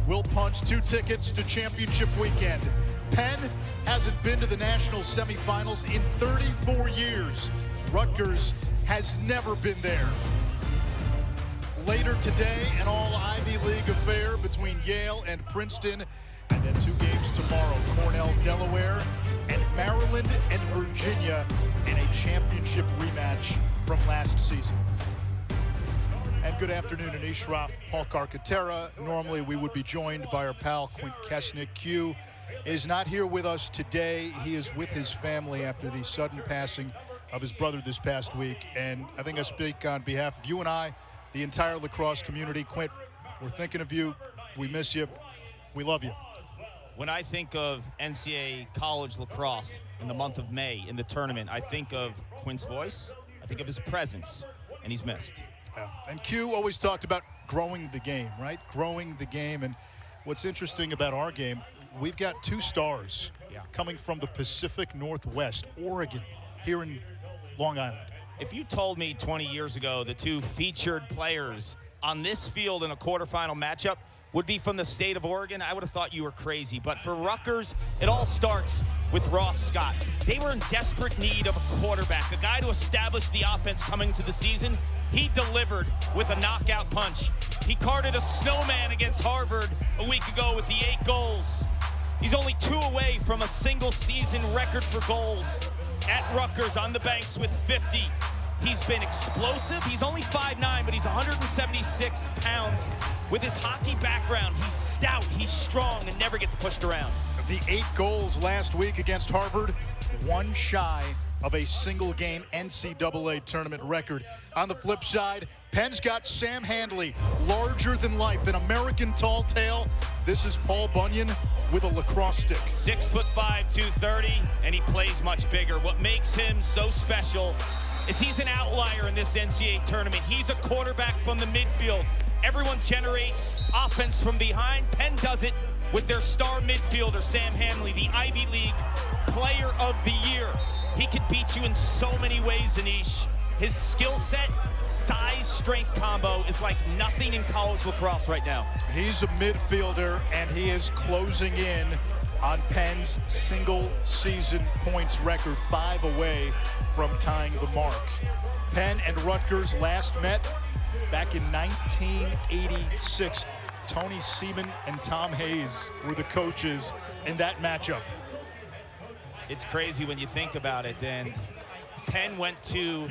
will punch 2 tickets to championship weekend. Penn hasn't been to the national semifinals in 34 years. Rutgers has never been there. Later today, an all-Ivy League affair between Yale and Princeton, and then 2 games tomorrow, Cornell, Delaware, and Maryland and Virginia in a championship rematch from last season. And good afternoon, Anish Shroff, Paul Carcaterra. Normally we would be joined by our pal Quint Kesnick. Q is not here with us today. He is with his family after the sudden passing of his brother this past week. And I think I speak on behalf of you and I, the entire lacrosse community. Quint, we're thinking of you. We miss you. We love you. When I think of NCAA college lacrosse in the month of May in the tournament, I think of Quint's voice, I think of his presence, and he's missed. Yeah. And Q always talked about growing the game, right? Growing the game. And what's interesting about our game, we've got 2 stars coming from the Pacific Northwest, Oregon, here in Long Island. If you told me 20 years ago the 2 featured players on this field in a quarterfinal matchup would be from the state of Oregon, I would have thought you were crazy. But for Rutgers, it all starts with Ross Scott. They were in desperate need of a quarterback, a guy to establish the offense coming to the season. He delivered with a knockout punch. He carted a snowman against Harvard a week ago with the 8 goals. He's only 2 away from a single season record for goals at Rutgers on the banks with 50. He's been explosive. He's only 5'9", but he's 176 pounds. With his hockey background, he's stout, he's strong, and never gets pushed around. The 8 goals last week against Harvard, 1 shy of a single-game NCAA tournament record. On the flip side, Penn's got Sam Handley, larger than life, an American tall tale. This is Paul Bunyan with a lacrosse stick. 6'5", 230, and he plays much bigger. What makes him so special is he's an outlier in this NCAA tournament. He's a quarterback from the midfield. Everyone generates offense from behind. Penn does it with their star midfielder, Sam Handley, the Ivy League Player of the Year. He can beat you in so many ways, Anish. His skill set, size, strength combo is like nothing in college lacrosse right now. He's a midfielder, and he is closing in on Penn's single-season points record, 5 away from tying the mark. Penn and Rutgers last met back in 1986. Tony Seaman and Tom Hayes were the coaches in that matchup. It's crazy when you think about it, and Penn went to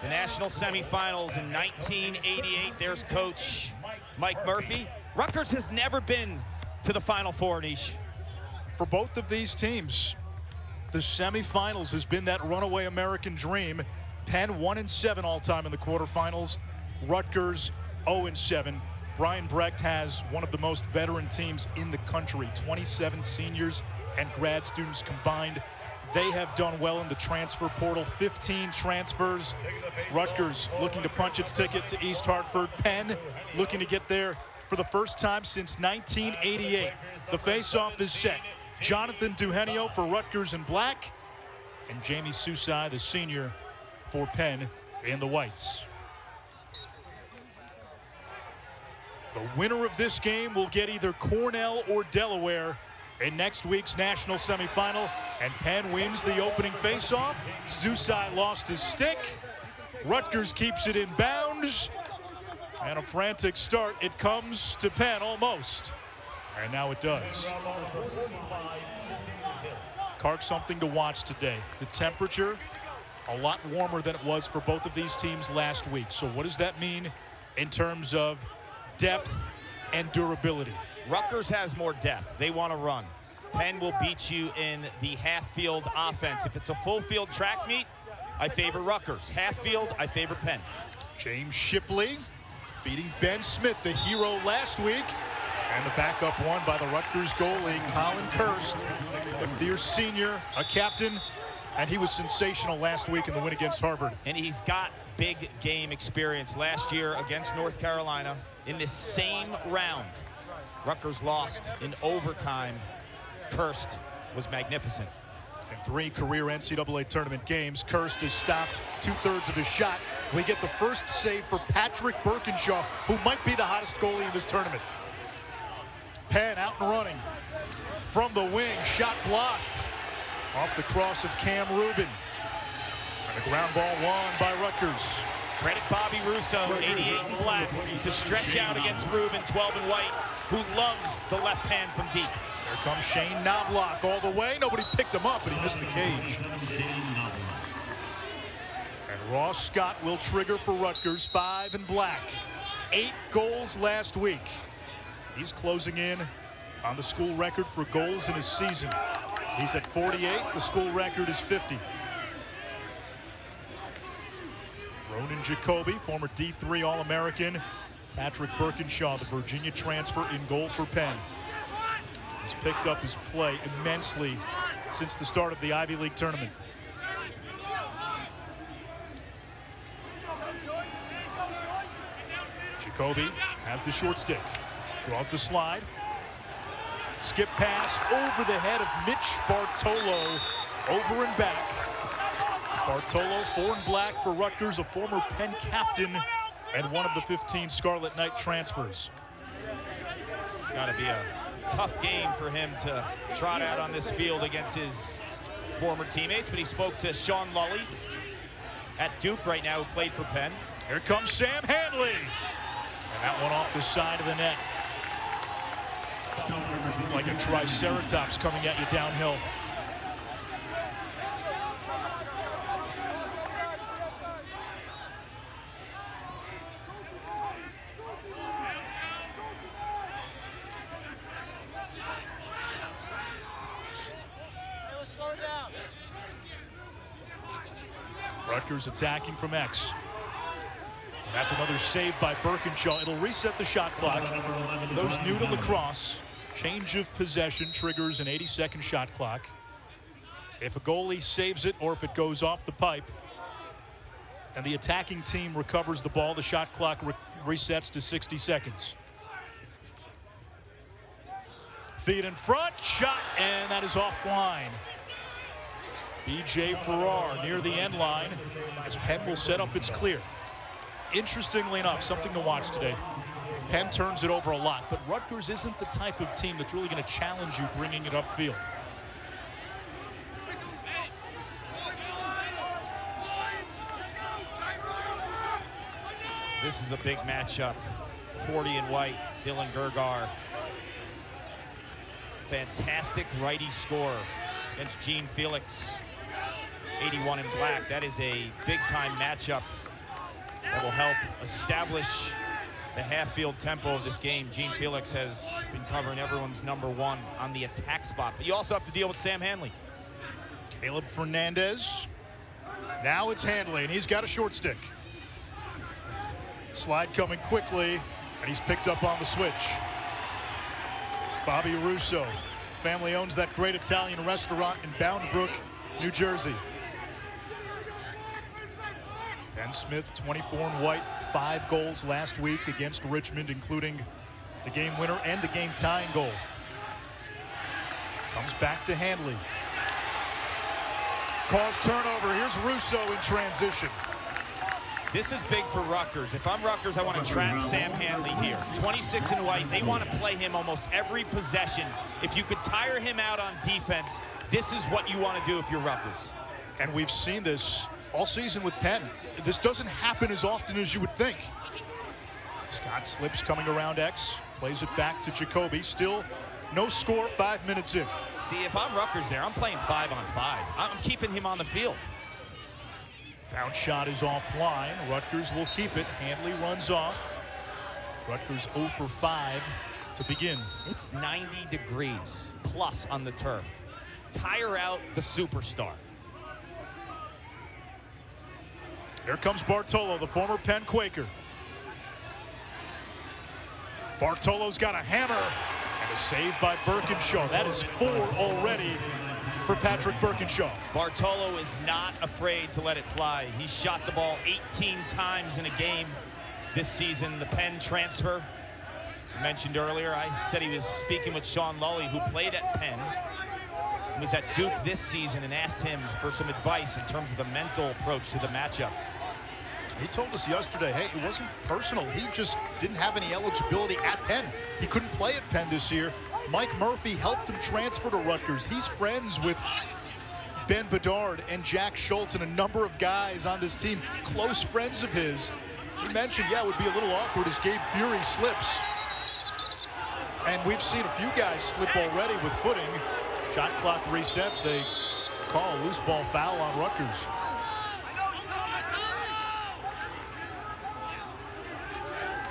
the national semifinals in 1988. There's Coach Mike Murphy. Rutgers has never been to the Final Four, Nish. For both of these teams, the semifinals has been that runaway American dream. Penn 1-7 all-time in the quarterfinals. Rutgers 0-7. Brian Brecht has one of the most veteran teams in the country, 27 seniors and grad students combined. They have done well in the transfer portal, 15 transfers. Rutgers looking to punch its ticket to East Hartford. Penn looking to get there for the first time since 1988. The face-off is set. Jonathan Duhenio for Rutgers in black, and Jamie Susai, the senior, for Penn in the whites. The winner of this game will get either Cornell or Delaware in next week's national semifinal, and Penn wins the opening faceoff. Susai lost his stick. Rutgers keeps it in bounds, and a frantic start. It comes to Penn almost, and now it does. Kark, something to watch today. The temperature a lot warmer than it was for both of these teams last week. So what does that mean in terms of depth and durability? Rutgers has more depth. They want to run. Penn will beat you in the half-field offense. If it's a full-field track meet, I favor Rutgers. Half-field, I favor Penn. James Shipley beating Ben Smith, the hero last week. And the backup one by the Rutgers goalie, Colin Kurtz, a fierce senior, a captain, and he was sensational last week in the win against Harvard. And he's got big game experience. Last year against North Carolina in this same round, Rutgers lost in overtime. Kurtz was magnificent. In 3 career NCAA tournament games, Kurtz has stopped 2/3 of his shot. We get the first save for Patrick Birkinshaw, who might be the hottest goalie in this tournament. Penn out and running from the wing, shot blocked off the cross of Cam Rubin. And a ground ball won by Rutgers. Credit Bobby Russo, 88 in black, to stretch out against Rubin, 12 in white, who loves the left hand from deep. Here comes Shane Knobloch all the way. Nobody picked him up, but he missed the cage. And Ross Scott will trigger for Rutgers, 5 in black. 8 goals last week. He's closing in on the school record for goals in his season. He's at 48. The school record is 50. Ronan Jacoby, former D3 All-American. Patrick Birkinshaw, the Virginia transfer, in goal for Penn. He's picked up his play immensely since the start of the Ivy League tournament. Jacoby has the short stick, draws the slide. Skip pass over the head of Mitch Bartolo, over and back. Bartolo, 4 in black for Rutgers, a former Penn captain and one of the 15 Scarlet Knight transfers. It's got to be a tough game for him to trot out on this field against his former teammates, but he spoke to Sean Lully at Duke right now, who played for Penn. Here comes Sam Hanley. And that one off the side of the net. Like a triceratops coming at you downhill. Rutgers attacking from X. And that's another save by Birkinshaw. It'll reset the shot clock. For those new to lacrosse, change of possession triggers an 80-second shot clock. If a goalie saves it or if it goes off the pipe and the attacking team recovers the ball, the shot clock resets to 60 seconds. Feet in front, shot, and that is offline. B.J. Farrar near the end line as Penn will set up its clear. Interestingly enough, something to watch today. Penn turns it over a lot, but Rutgers isn't the type of team that's really going to challenge you bringing it upfield. This is a big matchup. 40 in white, Dylan Gergar. Fantastic righty scorer against Gene Felix. 81 in black. That is a big-time matchup that will help establish the half-field tempo of this game. Gene Felix has been covering everyone's #1 on the attack spot, but you also have to deal with Sam Hanley. Caleb Fernandez. Now it's Hanley, and he's got a short stick. Slide coming quickly, and he's picked up on the switch. Bobby Russo. Family owns that great Italian restaurant in Bound Brook, New Jersey. Ben Smith, 24 in white, 5 goals last week against Richmond, including the game winner and the game tying goal. Comes back to Hanley. Caused turnover. Here's Russo in transition. This is big for Rutgers. If I'm Rutgers, I want to trap Sam Hanley here. 26 in white. They want to play him almost every possession. If you could tire him out on defense, this is what you want to do if you're Rutgers. And we've seen this all season with Penn. This doesn't happen as often as you would think. Scott slips coming around X. Plays it back to Jacoby. Still no score, 5 minutes in. See, if I'm Rutgers there, I'm playing 5-on-5. I'm keeping him on the field. Bounce shot is offline. Rutgers will keep it. Hanley runs off. Rutgers 0 for 5 to begin. It's 90 degrees plus on the turf. Tire out the superstar. Here comes Bartolo, the former Penn Quaker. Bartolo's got a hammer and a save by Birkinshaw. That is 4 already for Patrick Birkinshaw. Bartolo is not afraid to let it fly. He shot the ball 18 times in a game this season. The Penn transfer I mentioned earlier, I said he was speaking with Sean Lully, who played at Penn, was at Duke this season, and asked him for some advice in terms of the mental approach to the matchup. He told us yesterday, hey, it wasn't personal. He just didn't have any eligibility at Penn. He couldn't play at Penn this year. Mike Murphy helped him transfer to Rutgers. He's friends with Ben Bedard and Jack Schultz and a number of guys on this team, close friends of his. He mentioned, yeah, it would be a little awkward as Gabe Fury slips. And we've seen a few guys slip already with footing. Shot clock resets. They call a loose ball foul on Rutgers.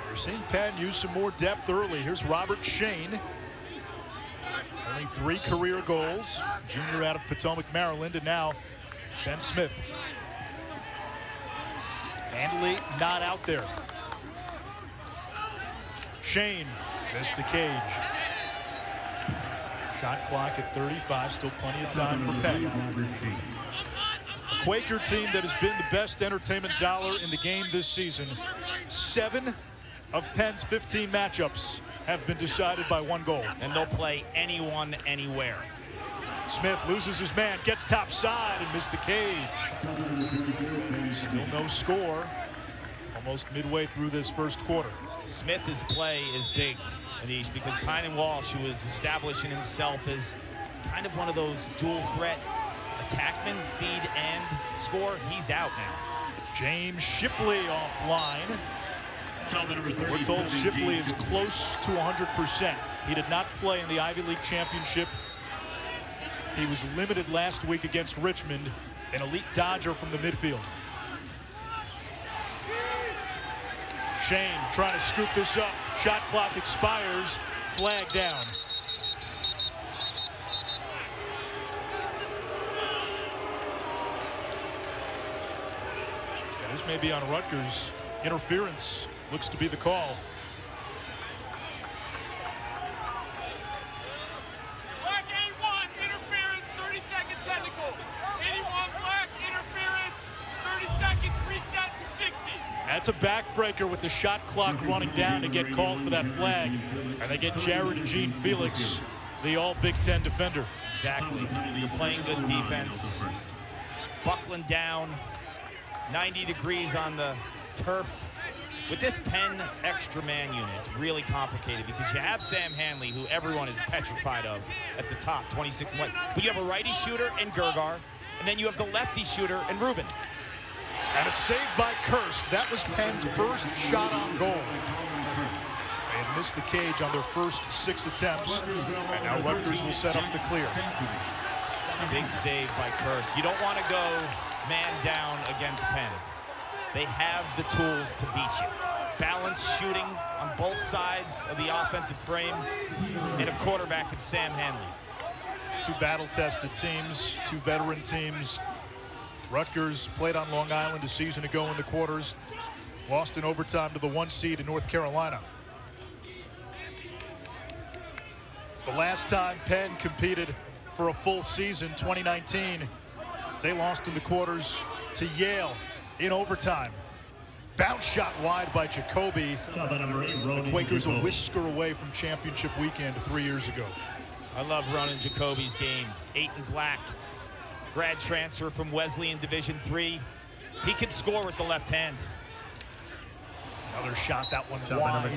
We're seeing Penn use some more depth early. Here's Robert Shane. Only 3 career goals. Junior out of Potomac, Maryland, and now Ben Smith. Handley not out there. Shane missed the cage. Shot clock at 35, still plenty of time for Penn. A Quaker team that has been the best entertainment dollar in the game this season. 7 of Penn's 15 matchups have been decided by 1 goal. And they'll play anyone, anywhere. Smith loses his man, gets top side and missed the cage. Still no score. Almost midway through this first quarter. Smith's play is big, Anish, because Tynan Walsh, who is establishing himself as kind of one of those dual threat attackmen, feed and score, he's out now. James Shipley offline. We're told Shipley is close to 100%. He did not play in the Ivy League Championship. He was limited last week against Richmond, an elite dodger from the midfield. Shane trying to scoop this up. Shot clock expires. Flag down. Yeah, this may be on Rutgers. Interference looks to be the call. Black 81, interference, 30-second technical. 81, black, interference, 30 seconds, reset to 60. That's a backbreaker with the shot clock running down to get called for that flag. And they get Jared and Gene Felix, the all Big Ten defender. Exactly. You're playing good defense. Buckling down. 90 degrees on the turf. With this Penn extra man unit, it's really complicated because you have Sam Hanley, who everyone is petrified of at the top, 26 and white. But you have a righty shooter in Gergar, and then you have the lefty shooter in Rubin. And a save by Kurtz. That was Penn's first shot on goal. They had missed the cage on their first 6 attempts. And now Rutgers will set up the clear. Big save by Kurtz. You don't want to go man down against Penn. They have the tools to beat you. Balanced shooting on both sides of the offensive frame, and a quarterback in Sam Hanley. 2 battle-tested teams, 2 veteran teams. Rutgers played on Long Island a season ago in the quarters. Lost in overtime to the 1 seed in North Carolina. The last time Penn competed for a full season, 2019, they lost in the quarters to Yale in overtime. Bounce shot wide by Jacoby. The Quakers a whisker away from championship weekend 3 years ago. I love Ronan Jacoby's game. 8 and black. Grad transfer from Wesleyan Division III. He can score with the left hand. Another shot, that one wide.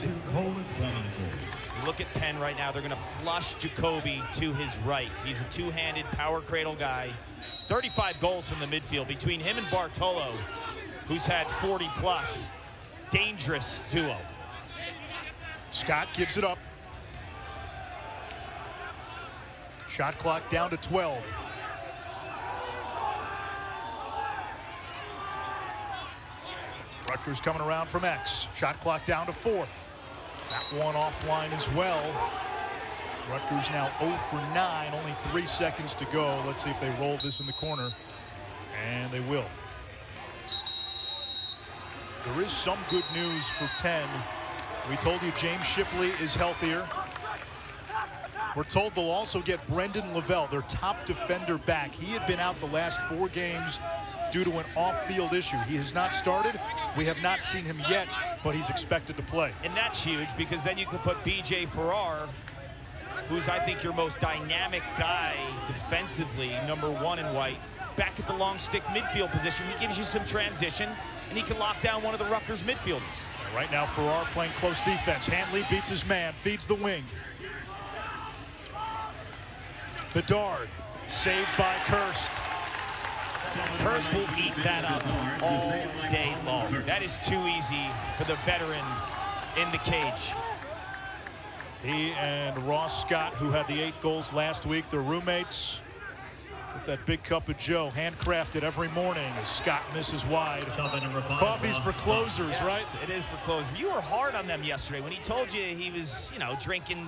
Look at Penn right now. They're going to flush Jacoby to his right. He's a 2-handed power cradle guy. 35 goals from the midfield between him and Bartolo, who's had 40+. Dangerous duo. Scott gives it up. Shot clock down to 12. Rutgers coming around from X. Shot clock down to 4. That one offline as well. Rutgers now 0 for 9, only 3 seconds to go. Let's see if they roll this in the corner. And they will. There is some good news for Penn. We told you James Shipley is healthier. We're told they'll also get Brendan Lavelle, their top defender, back. He had been out the last 4 games due to an off-field issue. He has not started. We have not seen him yet, but he's expected to play. And that's huge because then you can put B.J. Farrar, who's I think your most dynamic guy defensively, #1 in white, back at the long stick midfield position. He gives you some transition. and he can lock down one of the Rutgers midfielders. Right now, Farrar playing close defense. Hanley beats his man, feeds the wing. Bedard, saved by Kurtz. Kurtz will eat that up all day long. That is too easy for the veteran in the cage. He and Ross Scott, who had the 8 goals last week, they're roommates. With that big cup of Joe, handcrafted every morning as Scott misses wide. Coffee's for closers, right? Yes, it is for closers. You were hard on them yesterday when he told you he was, drinking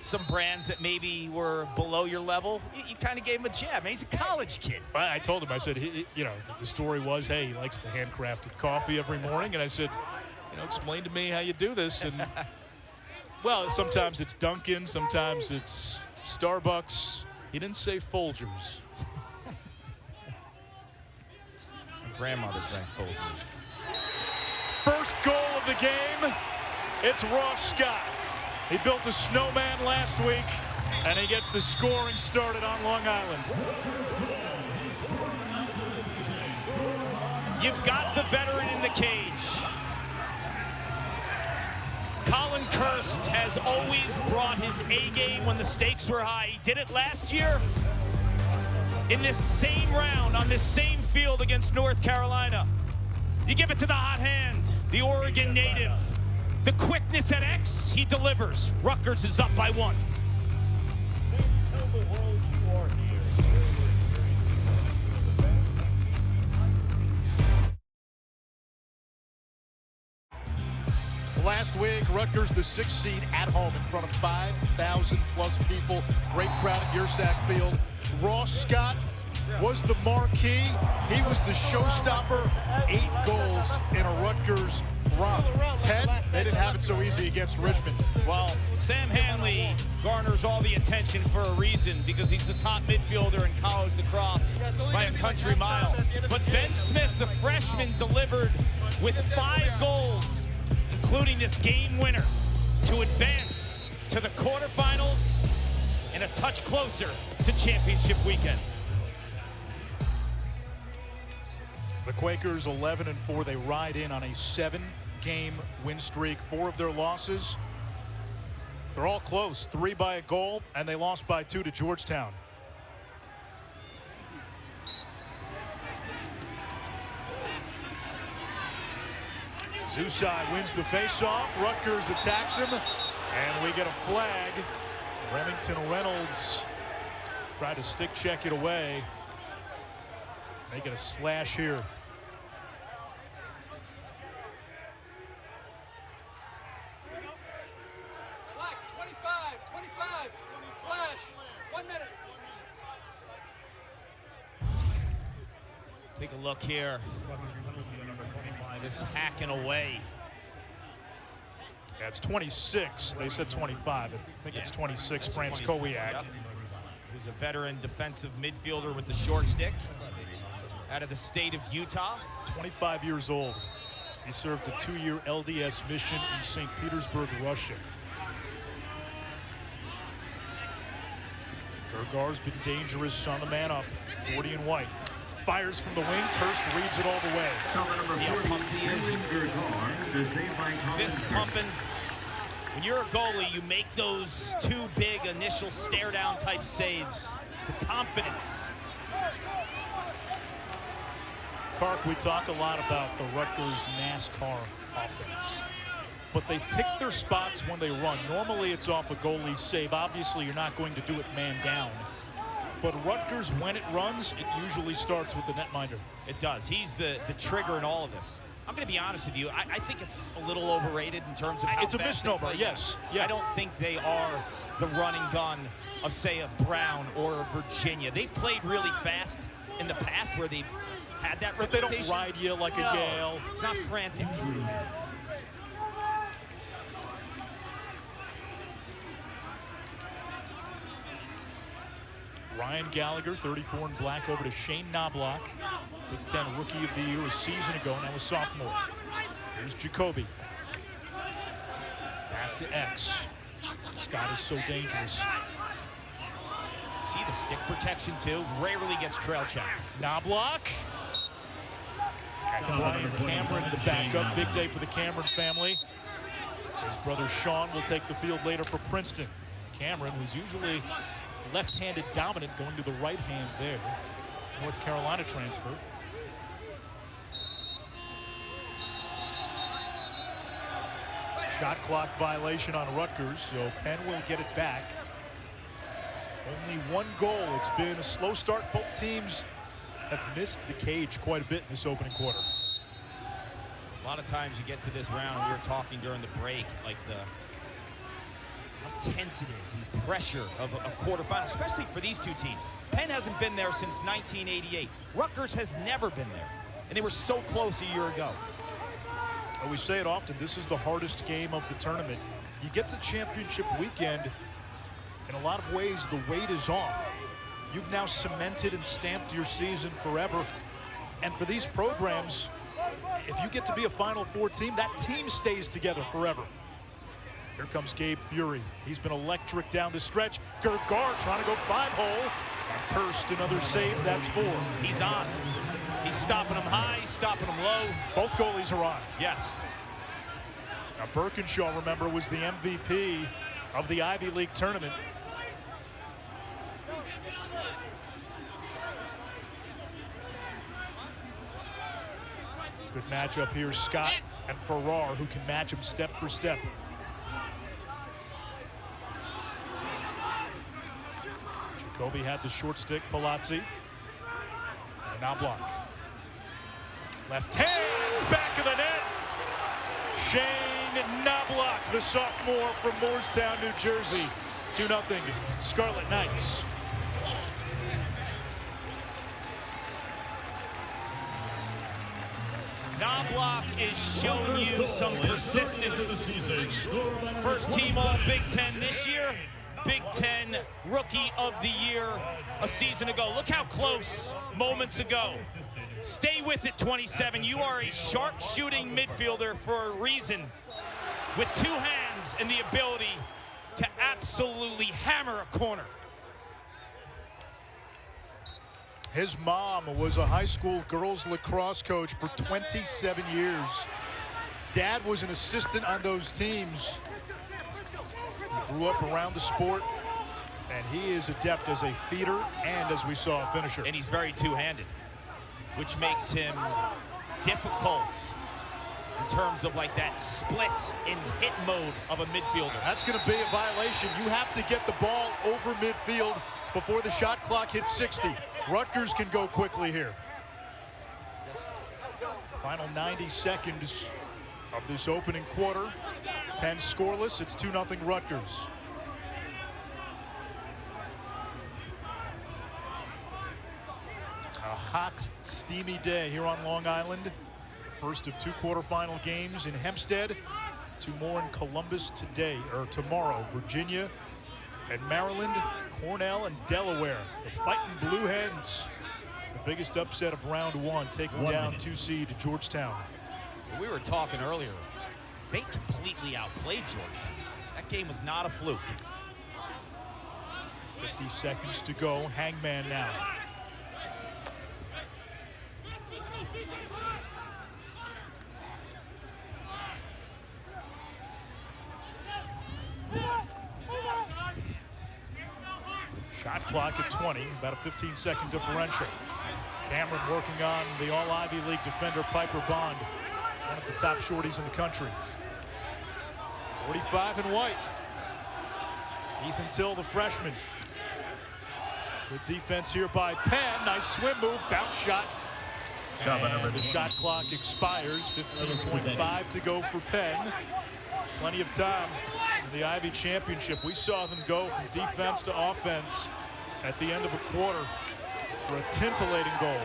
some brands that maybe were below your level. You kind of gave him a jab. He's a college kid. I told him, I said, the story was, hey, he likes the handcrafted coffee every morning. And I said, explain to me how you do this. And, well, sometimes it's Dunkin', sometimes it's Starbucks. He didn't say Folgers. My grandmother drank Folgers. First goal of the game, it's Ross Scott. He built a snowman last week, and he gets the scoring started on Long Island. You've got the veteran in the cage. Colin Kurtz has always brought his A game when the stakes were high. He did it last year in this same round on this same field against North Carolina. You give it to the hot hand, the Oregon native. The quickness at X, he delivers. Rutgers is up by 1. Last week, Rutgers, the 6th seed at home in front of 5,000 plus people. Great crowd at Yersack Field. Ross Scott was the marquee. He was the showstopper. 8 goals in a Rutgers run. Penn, they didn't have it so easy against Richmond. Well, Sam Hanley garners all the attention for a reason because he's the top midfielder in college lacrosse by a country mile. But Ben Smith, the freshman, delivered with 5 goals, including this game winner, to advance to the quarterfinals and a touch closer to championship weekend. The Quakers 11-4. They ride in on a 7-game win streak. 4 of their losses, they're all close. 3 by a goal, and they lost by 2 to Georgetown. Zusai wins the faceoff. Rutgers attacks him, and we get a flag. Remington Reynolds tried to stick check it away. They get a slash here. Black, 25, slash, 1 minute. Take a look here. Just hacking away. Yeah, it's 26. They said 25. I think it's 26. It's France 26. Kowiak. Yep. Who's a veteran defensive midfielder with the short stick out of the state of Utah. 25 years old. He served a 2-year LDS mission in St. Petersburg, Russia. Gergar's been dangerous on the man up. 40 and white. Fires from the wing. Kurtz reads it all the way. See how pumped he is? He's fist pumping. When you're a goalie, you make those 2 big initial stare down type saves. The confidence. Kark, we talk a lot about the Rutgers NASCAR offense, but they pick their spots when they run. Normally it's off a goalie save. Obviously you're not going to do it man down. But Rutgers, when it runs, it usually starts with the netminder. It does. He's the trigger in all of this. I'm going to be honest with you. I think it's a little overrated in terms of how it's a fast misnomer, yes. Yeah. I don't think they are the running gun of, say, a Brown or a Virginia. They've played really fast in the past where they've had that but reputation. They don't ride you like a Yale. It's not frantic. Ryan Gallagher, 34 in black, over to Shane Knobloch. Big Ten Rookie of the Year a season ago, now a sophomore. Here's Jacoby. Back to X. Scott is so dangerous. See the stick protection, too? Rarely gets trail checked. Knobloch. Brian Cameron, the backup. Big day for the Cameron family. His brother Sean will take the field later for Princeton. Cameron, who's usually left-handed dominant, going to the right hand there. North Carolina transfer. Shot clock violation on Rutgers, so Penn will get it back. Only one goal. It's been a slow start. Both teams have missed the cage quite a bit in this opening quarter. A lot of times you get to this round, we were talking during the break, like how tense it is and the pressure of a quarterfinal, especially for these two teams. Penn hasn't been there since 1988. Rutgers has never been there, and they were so close a year ago. We say it often, this is the hardest game of the tournament. You get to championship weekend, in a lot of ways, the weight is off. You've now cemented and stamped your season forever. And for these programs, if you get to be a Final Four team, that team stays together forever. Here comes Gabe Fury. He's been electric down the stretch. Gergar trying to go 5-hole. And Kurtz, another save, that's 4. He's on. He's stopping them high, he's stopping them low. Both goalies are on. Yes. Now Birkinshaw, remember, was the MVP of the Ivy League tournament. Good matchup here, Scott and Farrar, who can match him step for step. Jacoby had the short stick, Palazzi. And Knobloch. Left hand, back of the net. Shane Knobloch, the sophomore from Moorestown, New Jersey. 2-0, Scarlet Knights. Knobloch is showing you some persistence. First team all Big Ten this year. Big Ten Rookie of the Year a season ago. Look how close moments ago. Stay with it, 27. You are a sharp-shooting midfielder for a reason, with 2 hands and the ability to absolutely hammer a corner. His mom was a high school girls lacrosse coach for 27 years. Dad was an assistant on those teams. He grew up around the sport, and he is adept as a feeder and, as we saw, a finisher. And he's very two-handed, which makes him difficult in terms of like that split and hit mode of a midfielder. That's going to be a violation. You have to get the ball over midfield before the shot clock hits 60. Rutgers can go quickly here. Final 90 seconds of this opening quarter. Penn scoreless. It's 2-0 Rutgers. A hot, steamy day here on Long Island. The first of 2 quarterfinal games in Hempstead. 2 more in Columbus today, or tomorrow. Virginia and Maryland, Cornell and Delaware. The Fighting Blue Hens. The biggest upset of round 1, taking down 2 seed Georgetown. We were talking earlier. They completely outplayed Georgetown. That game was not a fluke. 50 seconds to go. Hangman now. Shot clock at 20, about a 15-second differential. Cameron working on the All-Ivy League defender Piper Bond, one of the top shorties in the country. 45 in white. Ethan Till, the freshman. Good defense here by Penn. Nice swim move, bounce shot. And the shot clock expires. 15.5 to go for Penn. Plenty of time in the Ivy Championship. We saw them go from defense to offense at the end of a quarter for a titillating goal.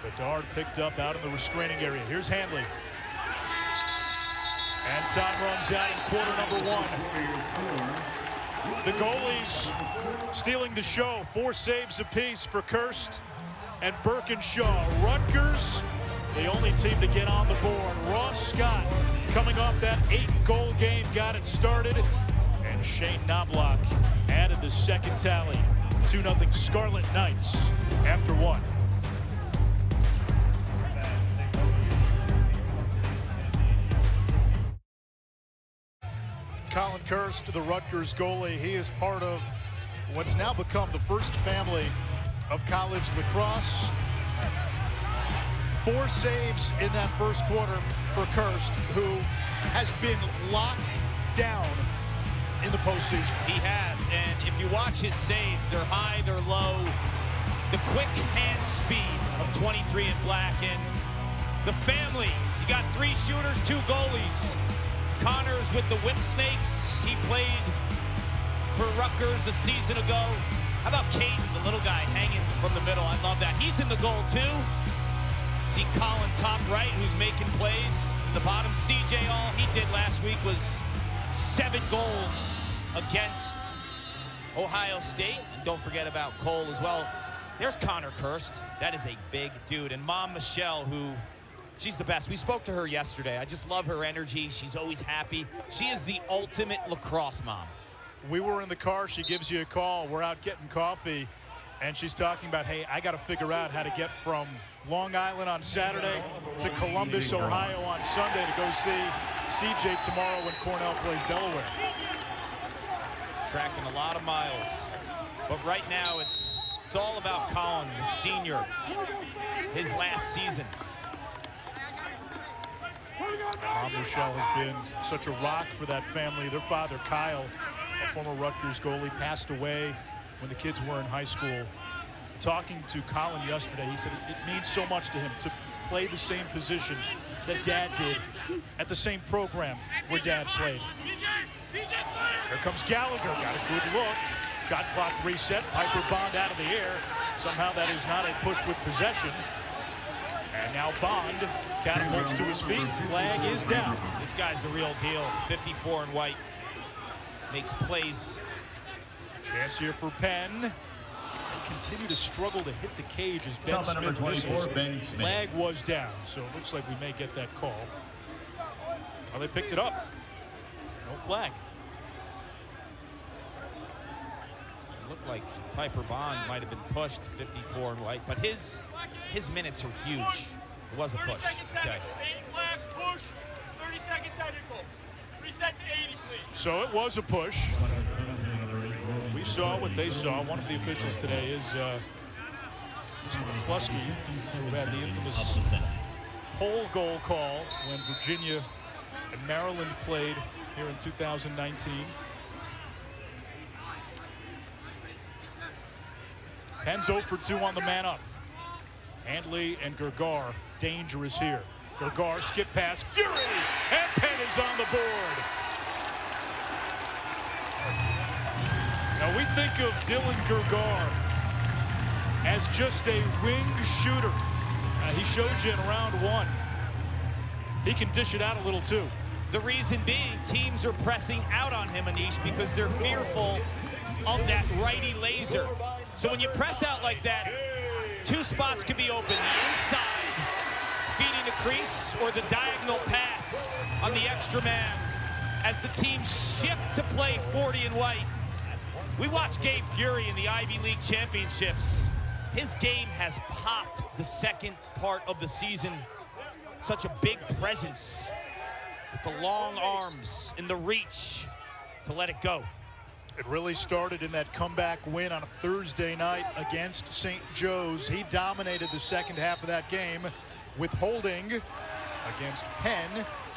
Bedard picked up out in the restraining area. Here's Handley. And time runs out in quarter number 1. The goalies stealing the show. 4 saves apiece for Kurtz and Birkinshaw. Rutgers, the only team to get on the board. Ross Scott, coming off that 8-goal game, got it started. And Shane Knobloch added the second tally. 2-0 Scarlet Knights after one. Colin Kurtz, the Rutgers goalie, he is part of what's now become the first family of college lacrosse. 4 saves in that first quarter for Kurtz, who has been locked down in the postseason. He has, and if you watch his saves, they're high, they're low. The quick hand speed of 23 in black, and the family. You got 3 shooters, 2 goalies. Connors with the Whip Snakes. He played for Rutgers a season ago. How about Caden, the little guy hanging from the middle? I love that. He's in the goal too. See Colin top right, who's making plays. The bottom, CJ, all he did last week was 7 goals against Ohio State. And don't forget about Cole as well. There's Connor Kurtz. That is a big dude. And Mom Michelle, who, she's the best. We spoke to her yesterday. I just love her energy. She's always happy. She is the ultimate lacrosse mom. We were in the car. She gives you a call. We're out getting coffee. And she's talking about, hey, I got to figure out how to get from Long Island on Saturday to Columbus, Ohio on Sunday to go see CJ tomorrow when Cornell plays Delaware. Tracking a lot of miles. But right now, it's all about Colin, the senior, his last season. Mom Michelle has been such a rock for that family. Their father, Kyle, a former Rutgers goalie, passed away when the kids were in high school. Talking to Colin yesterday, he said it means so much to him to play the same position that Dad did at the same program where Dad played. Here comes Gallagher, got a good look. Shot clock reset, Piper Bond out of the air. Somehow that is not a push with possession. And now Bond catapults to his feet. Flag is down. This guy's the real deal. 54 in white. Makes plays. Chance here for Penn. They continue to struggle to hit the cage as Ben Smith misses. Flag was down, so it looks like we may get that call. Oh, they picked it up. No flag. It looked like Piper Bond might have been pushed 54 in white, but his minutes are huge. It was a push. 30 second technical, 8 black, push, 30 second technical. Reset to 80, please. So it was a push. We saw what they saw. One of the officials today is Mr. McCluskey, who had the infamous pole goal call when Virginia and Maryland played here in 2019. Penn's 0 for 2 on the man up. Handley and Gergar dangerous here. Gergar skip pass, Fury, and Penn is on the board. Now we think of Dylan Gergar as just a wing shooter. He showed you in round 1. He can dish it out a little too. The reason being, teams are pressing out on him, Anish, because they're fearful of that righty laser. So when you press out like that, 2 spots can be open. The inside, feeding the crease, or the diagonal pass on the extra man as the team shift to play 40 in white. We watched Gabe Fury in the Ivy League Championships. His game has popped the second part of the season. Such a big presence with the long arms and the reach to let it go. It really started in that comeback win on a Thursday night against St. Joe's. He dominated the second half of that game with holding against Penn.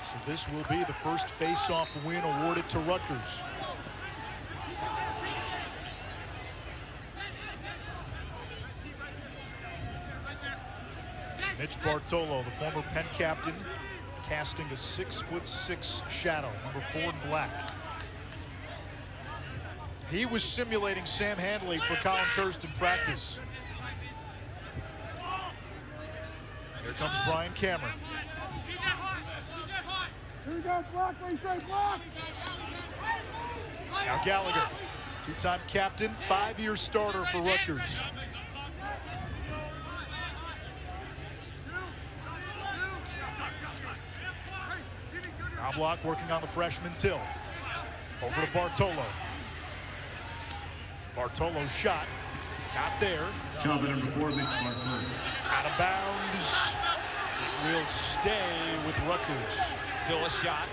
So this will be the first face-off win awarded to Rutgers. Mitch Bartolo, the former Penn captain, casting a 6'6" shadow, number 4 in black. He was simulating Sam Handley for Colin Kurtz in practice. Here comes Brian Cameron. Here we go, block, what do you say, block? Now Gallagher, 2-time captain, 5-year starter for Rutgers. Knobloch working on the freshman Till. Over to Bartolo. Bartolo's shot Not there. Challenger number 4, Mitch Martin. Out of bounds. It will stay with Rutgers. Still a shot.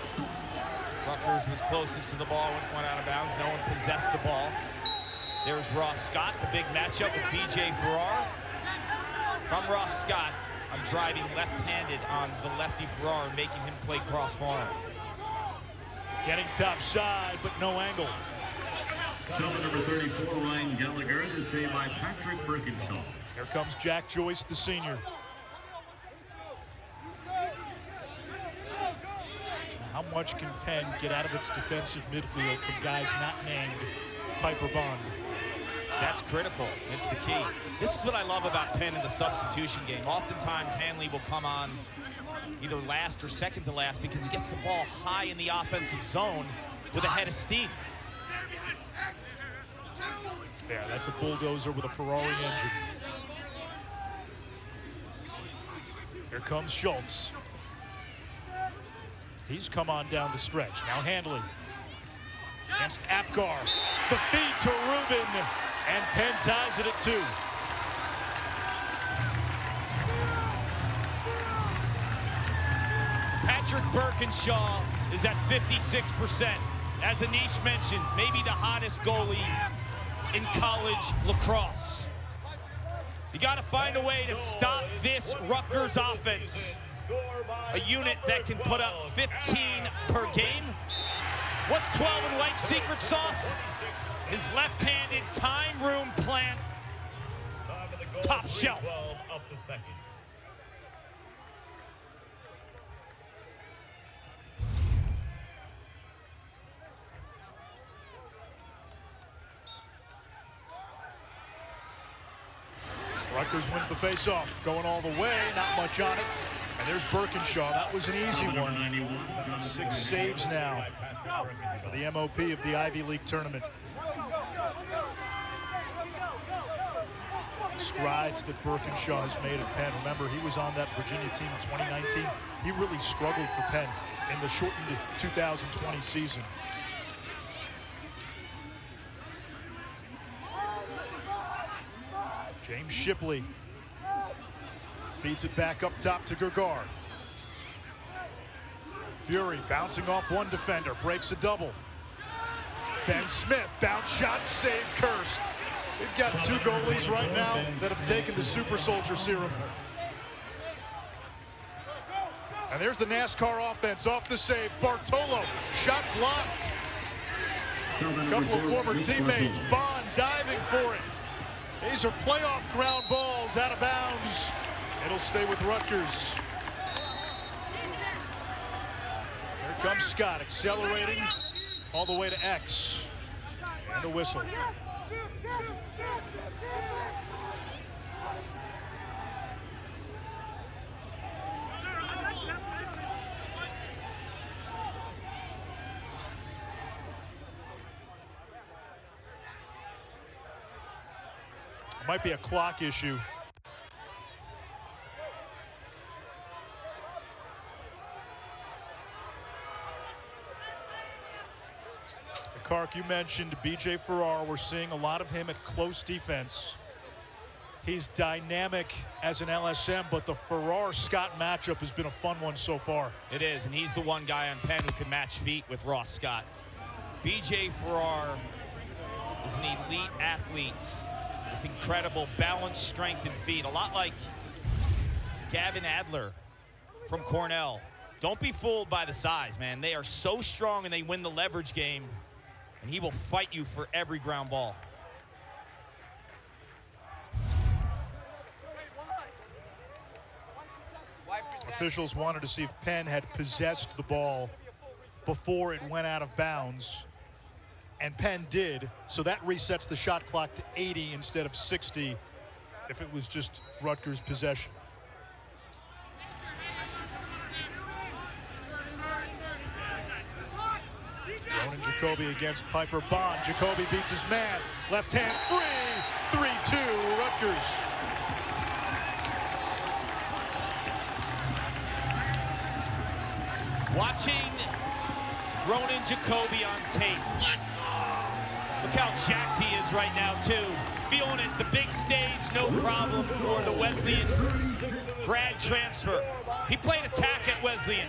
Rutgers was closest to the ball when it went out of bounds. No one possessed the ball. There's Ross Scott, the big matchup with B.J. Farrar. From Ross Scott, I'm driving left-handed on the lefty Farrar and making him play cross-farm. Getting top side, but no angle. Challenger number 34, Ryan Gallagher, is saved by Patrick Birkinshaw. Here comes Jack Joyce, the senior. How much can Penn get out of its defensive midfield from guys not named Piper Bond? That's critical. It's the key. This is what I love about Penn in the substitution game. Oftentimes, Hanley will come on either last or second to last because he gets the ball high in the offensive zone with a head of steam. Yeah, that's a bulldozer with a Ferrari engine. Here comes Schultz. He's come on down the stretch. Now Handley against Apgar. The feed to Rubin, and Penn ties it at 2. Patrick Birkinshaw is at 56%. As Anish mentioned, maybe the hottest goalie in college lacrosse. You got to find a way to stop this Rutgers offense. A unit that can put up 15 per game. What's 12 and White's secret sauce? His left-handed time room plant, top shelf. Rutgers wins the face-off, going all the way, not much on it. And there's Birkinshaw. That was an easy one. 6 saves now for the MOP of the Ivy League tournament. Strides that Birkinshaw has made at Penn. Remember, he was on that Virginia team in 2019. He really struggled for Penn in the shortened 2020 season. James Shipley feeds it back up top to Gergar. Fury bouncing off one defender, breaks a double. Ben Smith, bounce shot, save, cursed. We've got 2 goalies right now that have taken the super soldier serum. And there's the NASCAR offense off the save. Bartolo, shot blocked. A couple of former teammates, Bond diving for it. These are playoff ground balls out of bounds. It'll stay with Rutgers. Here comes Scott, accelerating all the way to X. And a whistle. It might be a clock issue. Kark, you mentioned B.J. Farrar. We're seeing a lot of him at close defense. He's dynamic as an LSM, but the Farrar-Scott matchup has been a fun one so far. It is, and he's the one guy on Penn who can match feet with Ross Scott. B.J. Farrar is an elite athlete with incredible balance, strength, and feet. A lot like Gavin Adler from Cornell. Don't be fooled by the size, man. They are so strong and they win the leverage game, and he will fight you for every ground ball. Officials wanted to see if Penn had possessed the ball before it went out of bounds, and Penn did, so that resets the shot clock to 80 instead of 60 if it was just Rutgers' possession. Ronan Jacoby against Piper Bond. Jacoby beats his man. Left hand free. 3-2 Rutgers. Watching Ronan Jacoby on tape. Look how jacked he is right now, too. feeling it. The big stage, no problem for the Wesleyan grad transfer. He played attack at Wesleyan.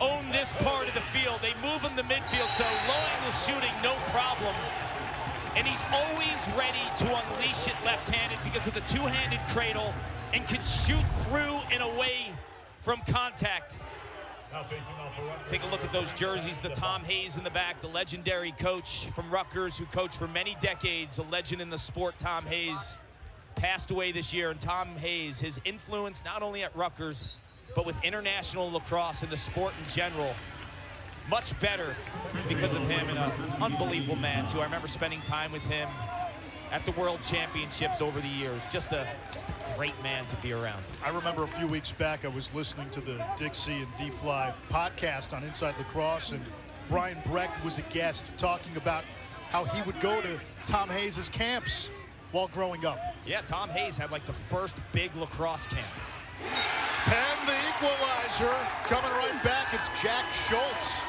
Owned this part of the field. They move him to midfield, so low angle shooting, no problem. And he's always ready to unleash it left-handed because of the two-handed cradle and can shoot through and away from contact. Take a look at those jerseys, the Tom Hayes in the back, the legendary coach from Rutgers who coached for many decades, a legend in the sport. Tom Hayes passed away this year, and Tom Hayes, his influence not only at Rutgers, but with international lacrosse and the sport in general, much better because of him, and an unbelievable man too. I remember spending time with him at the World Championships over the years. Just a great man to be around. I remember a few weeks back I was listening to the Dixie and D-Fly podcast on Inside Lacrosse, and Brian Brecht was a guest talking about how he would go to Tom Hayes' camps while growing up. Yeah, Tom Hayes had like the first big lacrosse camp. Penn, the equalizer, coming right back. It's Jack Schultz.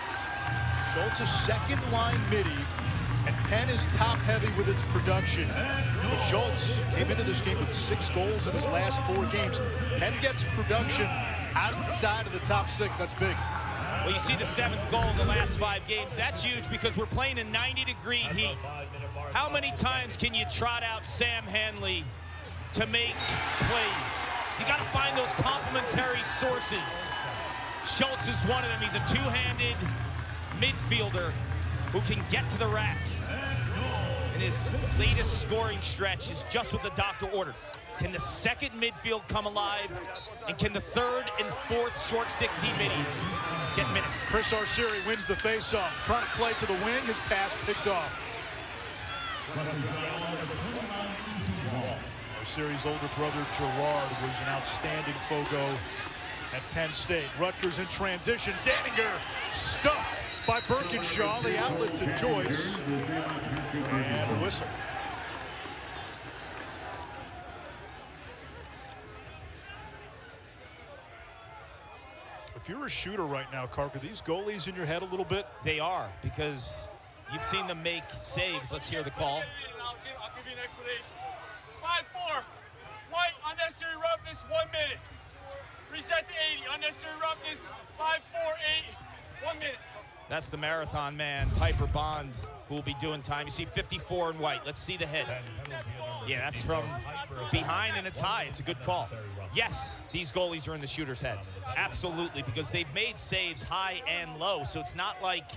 Schultz is second line midi, and Penn is top heavy with its production. But Schultz came into this game with 6 goals in his last 4 games. Penn gets production outside of the top 6. That's big. Well, you see the 7th goal in the last 5 games. That's huge because we're playing in 90-degree heat. How many times can you trot out Sam Hanley to make plays? You got to find those complementary sources. Schultz is one of them. He's a two-handed midfielder who can get to the rack. And his latest scoring stretch is just what the doctor ordered. Can the second midfield come alive? And can the third and fourth short stick team middies get minutes? Chris Arcieri wins the faceoff. Trying to play to the wing. His pass picked off. Arcieri's older brother Gerard was an outstanding Fogo at Penn State. Rutgers in transition. Danninger stuffed by Birkinshaw. The outlet to Joyce. And a whistle. If you're a shooter right now, Kark, are these goalies in your head a little bit? They are, because you've seen them make saves. Let's hear the call. I'll give you an explanation. 5-4. White, unnecessary roughness, 1 minute. Reset to 80. Unnecessary roughness, 5-4-8. 1 minute. That's the marathon man, Piper Bond, who will be doing time. You see 54 in white. Let's see the hit. Yeah, that's from behind, and it's high. It's a good call. Yes, these goalies are in the shooters' heads. Absolutely, because they've made saves high and low, so it's not like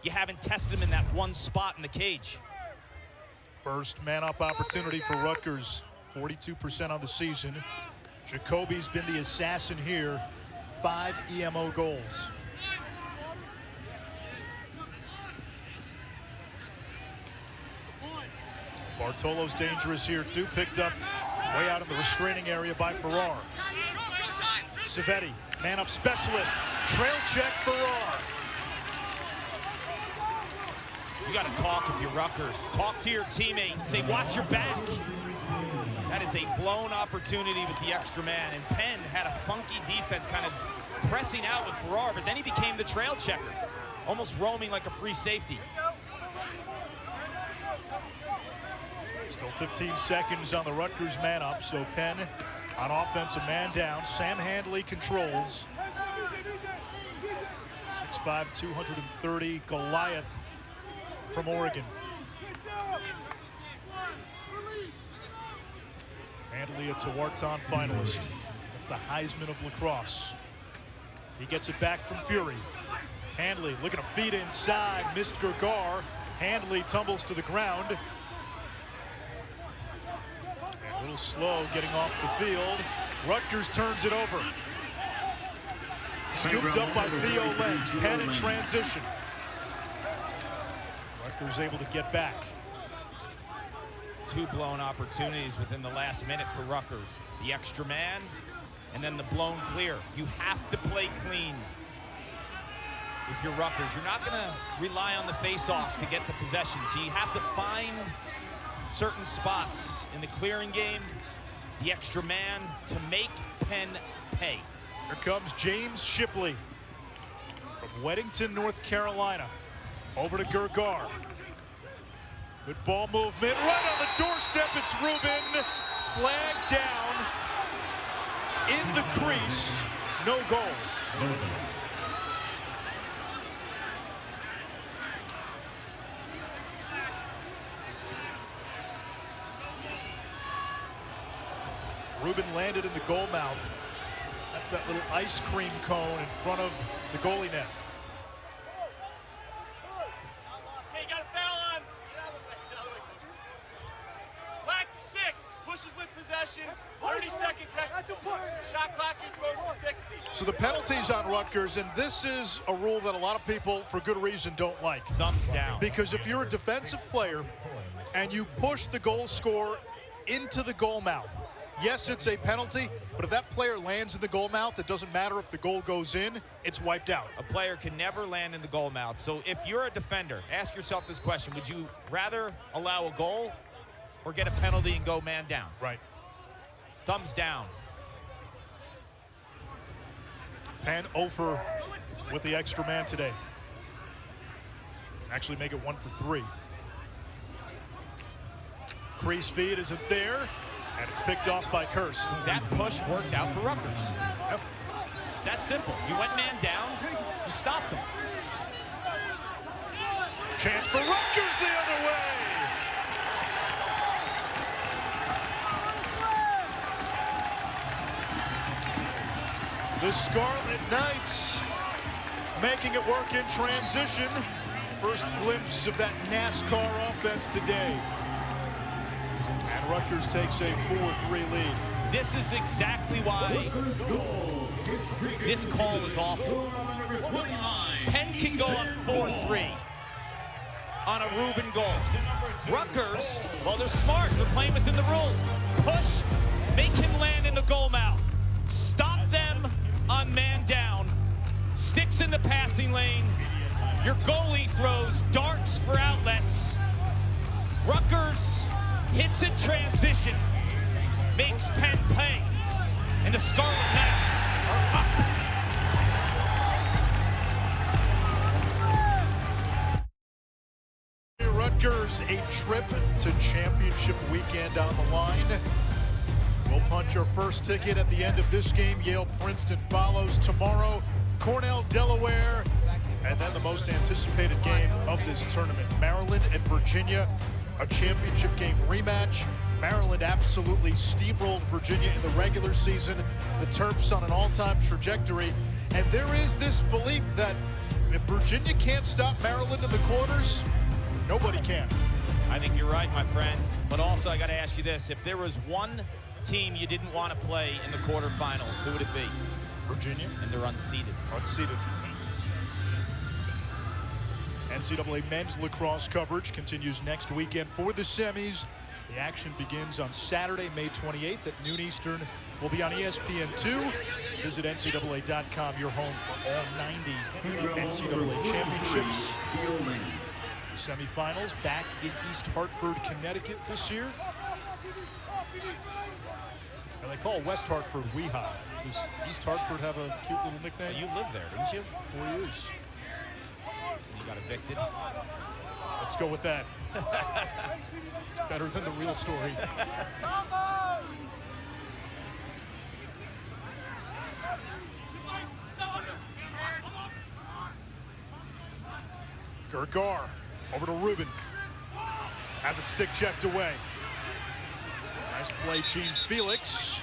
you haven't tested them in that one spot in the cage. First man-up opportunity for Rutgers, 42% on the season. Jacoby's been the assassin here, 5 EMO goals. Bartolo's dangerous here too, picked up way out in the restraining area by Farrar. Civetti, man-up specialist, trail check Farrar. You got to talk if you're Rutgers. Talk to your teammate and say, watch your back. That is a blown opportunity with the extra man. And Penn had a funky defense kind of pressing out with Farrar, but then he became the trail checker, almost roaming like a free safety. Still 15 seconds on the Rutgers man-up, so Penn on offense, a man down. Sam Handley controls. 6'5", 230, Goliath from Oregon. Handley, a Tewaaraton finalist. That's the Heisman of lacrosse. He gets it back from Fury. Handley looking to feed inside, missed Gergar. Handley tumbles to the ground. A little slow getting off the field. Rutgers turns it over. Scooped up by Theo Lenz. Penn in transition. Rutgers able to get back. 2 blown opportunities within the last minute for Rutgers. The extra man, and then the blown clear. You have to play clean if you're Rutgers. You're not going to rely on the face-offs to get the possession, so you have to find certain spots in the clearing game, the extra man, to make Penn pay. Here comes James Shipley from Weddington, North Carolina. Over to Gergar. Good ball movement. Right on the doorstep, it's Rubin. Flag down. In the crease. No goal. Rubin landed in the goal mouth. That's that little ice cream cone in front of the goalie net. Okay, you got a foul on. Get out of the way, coach. Black 6 pushes with possession. 30-second shot clock goes to 60. So the penalties on Rutgers, and this is a rule that a lot of people, for good reason, don't like. Thumbs down. Because if you're a defensive player and you push the goal scorer into the goal mouth, yes, it's a penalty, but if that player lands in the goal mouth, it doesn't matter if the goal goes in, it's wiped out. A player can never land in the goal mouth. So if you're a defender, ask yourself this question. Would you rather allow a goal or get a penalty and go man down? Right. Thumbs down. Penn over with the extra man today. Actually make it 1 for 3. Crease feed isn't there. And it's picked off by Kurtz. That push worked out for Rutgers. Yep. It's that simple. You went man down, you stopped them. Chance for Rutgers the other way. The Scarlet Knights making it work in transition. First glimpse of that NASCAR offense today. Rutgers takes a 4-3 lead. This is exactly why this call is awful. Penn can go up 4-3 on a Rubin goal. Rutgers, well, they're smart. They're playing within the rules. Push, make him land in the goal mouth. Stop them on man down. Sticks in the passing lane. Your goalie throws darts for outlets. Rutgers hits in transition, makes Penn pay, and the Scarlet Knights are up. Rutgers, a trip to championship weekend on the line. We'll punch our first ticket at the end of this game. Yale-Princeton follows tomorrow. Cornell-Delaware, and then the most anticipated game of this tournament, Maryland and Virginia. A championship game rematch. Maryland absolutely steamrolled Virginia in the regular season. The Terps on an all-time trajectory. And there is this belief that if Virginia can't stop Maryland in the quarters, nobody can. I think you're right, my friend. But also, I got to ask you this. If there was one team you didn't want to play in the quarterfinals, who would it be? Virginia. And they're unseeded. Unseeded. NCAA men's lacrosse coverage continues next weekend for the semis. The action begins on Saturday, May 28th at noon Eastern. We'll be on ESPN2. Visit NCAA.com, your home for all 90 NCAA championships. Semifinals back in East Hartford, Connecticut this year. And they call West Hartford Weehawken. Does East Hartford have a cute little nickname? You lived there, didn't you? 4 years. You got evicted. Let's go with that. It's better than the real story. Gergar over to Rubin. Has it stick checked away. Nice play, Gene Felix.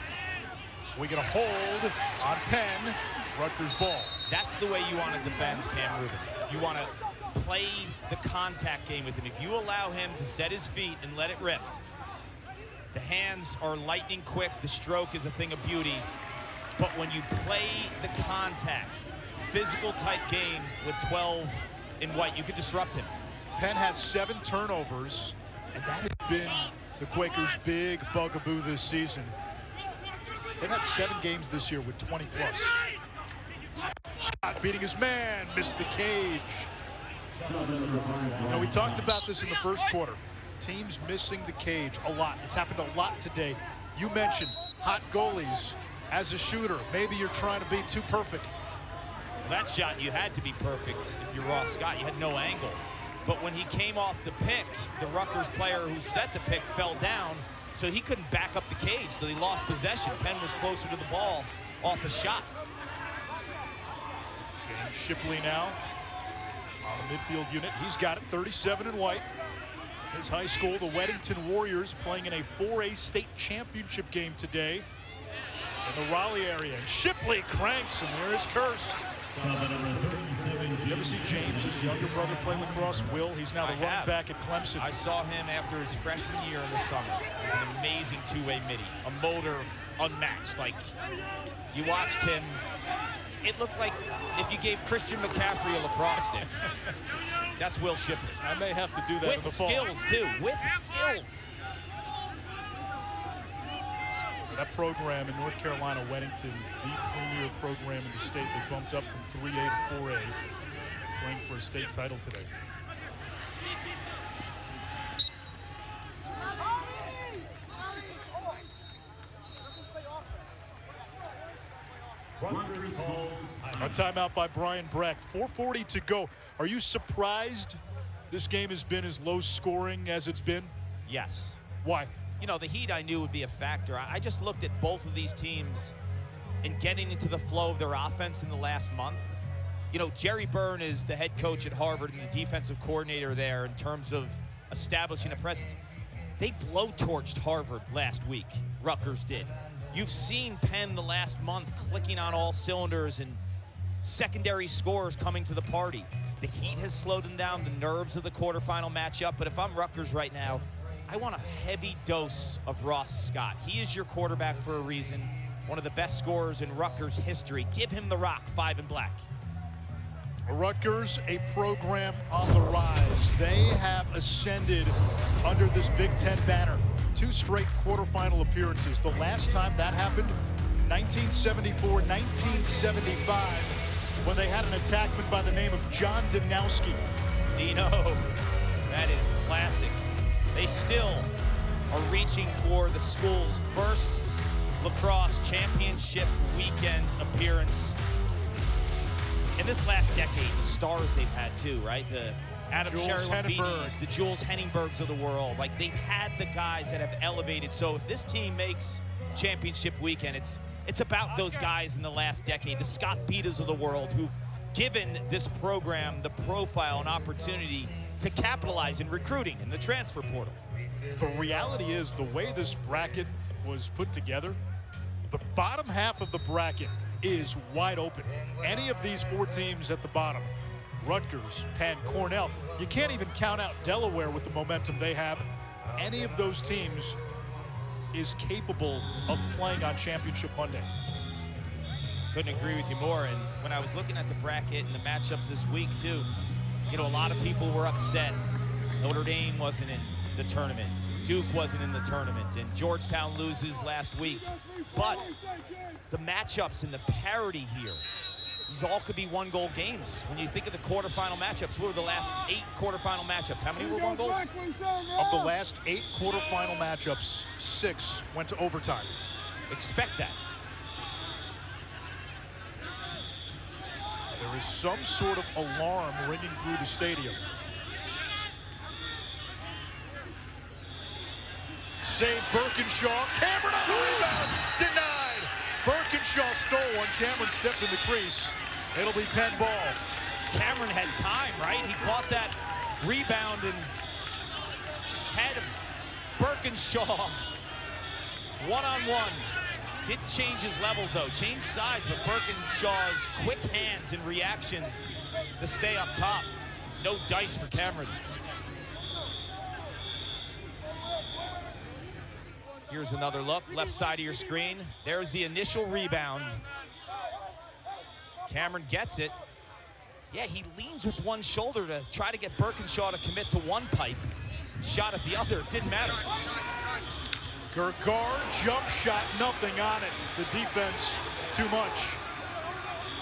We get a hold on Penn. Rutgers ball. That's the way you want to defend Cam Rubin. You want to play the contact game with him. If you allow him to set his feet and let it rip, the hands are lightning quick. The stroke is a thing of beauty. But when you play the contact, physical type game with 12 in white, you could disrupt him. Penn has 7 turnovers, and that has been the Quakers' big bugaboo this season. They've had 7 games this year with 20 plus. Scott beating his man, missed the cage. You know, we talked about this in the first quarter. Teams missing the cage a lot. It's happened a lot today. You mentioned hot goalies. As a shooter, maybe you're trying to be too perfect. Well, that shot, you had to be perfect if you're Ross Scott. You had no angle. But when he came off the pick, the Rutgers player who set the pick fell down, so he couldn't back up the cage, so he lost possession. Penn was closer to the ball off a shot. James Shipley now on the midfield unit. He's got it, 37 in white. His high school, the Weddington Warriors, playing in a 4A state championship game today in the Raleigh area. And Shipley cranks, and there is Kurtz. You ever see James, his younger brother, play lacrosse? Will, he's now the running back at Clemson. I saw him after his freshman year in the summer. He's an amazing two-way midi, a motor unmatched. Like, you watched him, it looked like if you gave Christian McCaffrey a lacrosse stick. That's Will Shipley. I may have to do that in with the fall. skills, too. With skills. That program in North Carolina, Weddington, the premier program in the state. They bumped up from 3A to 4A, playing for a state title today. A timeout by Brian Brecht. 4:40 to go. Are you surprised this game has been as low scoring as it's been? Yes. Why? You know, the heat I knew would be a factor. I just looked at both of these teams and getting into the flow of their offense in the last month. You know, Jerry Byrne is the head coach at Harvard and the defensive coordinator there in terms of establishing a presence. They blowtorched Harvard last week. Rutgers did. You've seen Penn the last month clicking on all cylinders and secondary scores coming to the party. The heat has slowed them down, the nerves of the quarterfinal matchup. But if I'm Rutgers right now, I want a heavy dose of Ross Scott. He is your quarterback for a reason. One of the best scorers in Rutgers history. Give him the rock, 5 and black. Rutgers, a program on the rise. They have ascended under this Big Ten banner. 2 straight quarterfinal appearances. The last time that happened, 1974, 1975, when they had an attackman by the name of John Danowski. Dino, that is classic. They still are reaching for the school's first lacrosse championship weekend appearance. In this last decade, the stars they've had too, right? The Adam Sherlin-Beatties, the Jules Henningbergs of the world. Like, they've had the guys that have elevated. So if this team makes championship weekend, it's about those guys in the last decade, the Scott Beattas of the world, who've given this program the profile and opportunity to capitalize in recruiting in the transfer portal. The reality is, the way this bracket was put together, the bottom half of the bracket is wide open. Any of these 4 teams at the bottom, Rutgers, Penn, Cornell, you can't even count out Delaware with the momentum they have. Any of those teams is capable of playing on Championship Monday. Couldn't agree with you more. And when I was looking at the bracket and the matchups this week too, you know, a lot of people were upset. Notre Dame wasn't in the tournament. Duke wasn't in the tournament, and Georgetown loses last week. But the matchups and the parity here, these all could be 1-goal games. When you think of the quarterfinal matchups, what were the last 8 quarterfinal matchups? How many were 1 goals? Of the last 8 quarterfinal matchups, 6 went to overtime. Expect that. There is some sort of alarm ringing through the stadium. Save Birkinshaw. Cameron on the rebound. Denied. Birkinshaw stole one. Cameron stepped in the crease. It'll be Penn ball. Cameron had time, right? He caught that rebound and had him. Birkinshaw one-on-one. Didn't change his levels, though. Changed sides, but Birkinshaw's quick hands in reaction to stay up top. No dice for Cameron. Here's another look, left side of your screen. There's the initial rebound. Cameron gets it. Yeah, he leans with one shoulder to try to get Birkinshaw to commit to one pipe. Shot at the other, it didn't matter. Gergard, jump shot, nothing on it. The defense, too much.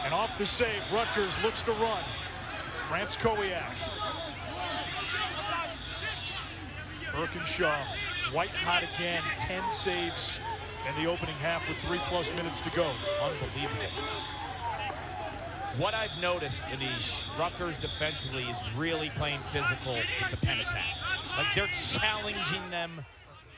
And off the save, Rutgers looks to run. France Kowiak. Birkinshaw, white hot again, 10 saves in the opening half with 3+ minutes to go. Unbelievable. What I've noticed, Anish, Rutgers defensively is really playing physical with the Penn attack. Like, they're challenging them,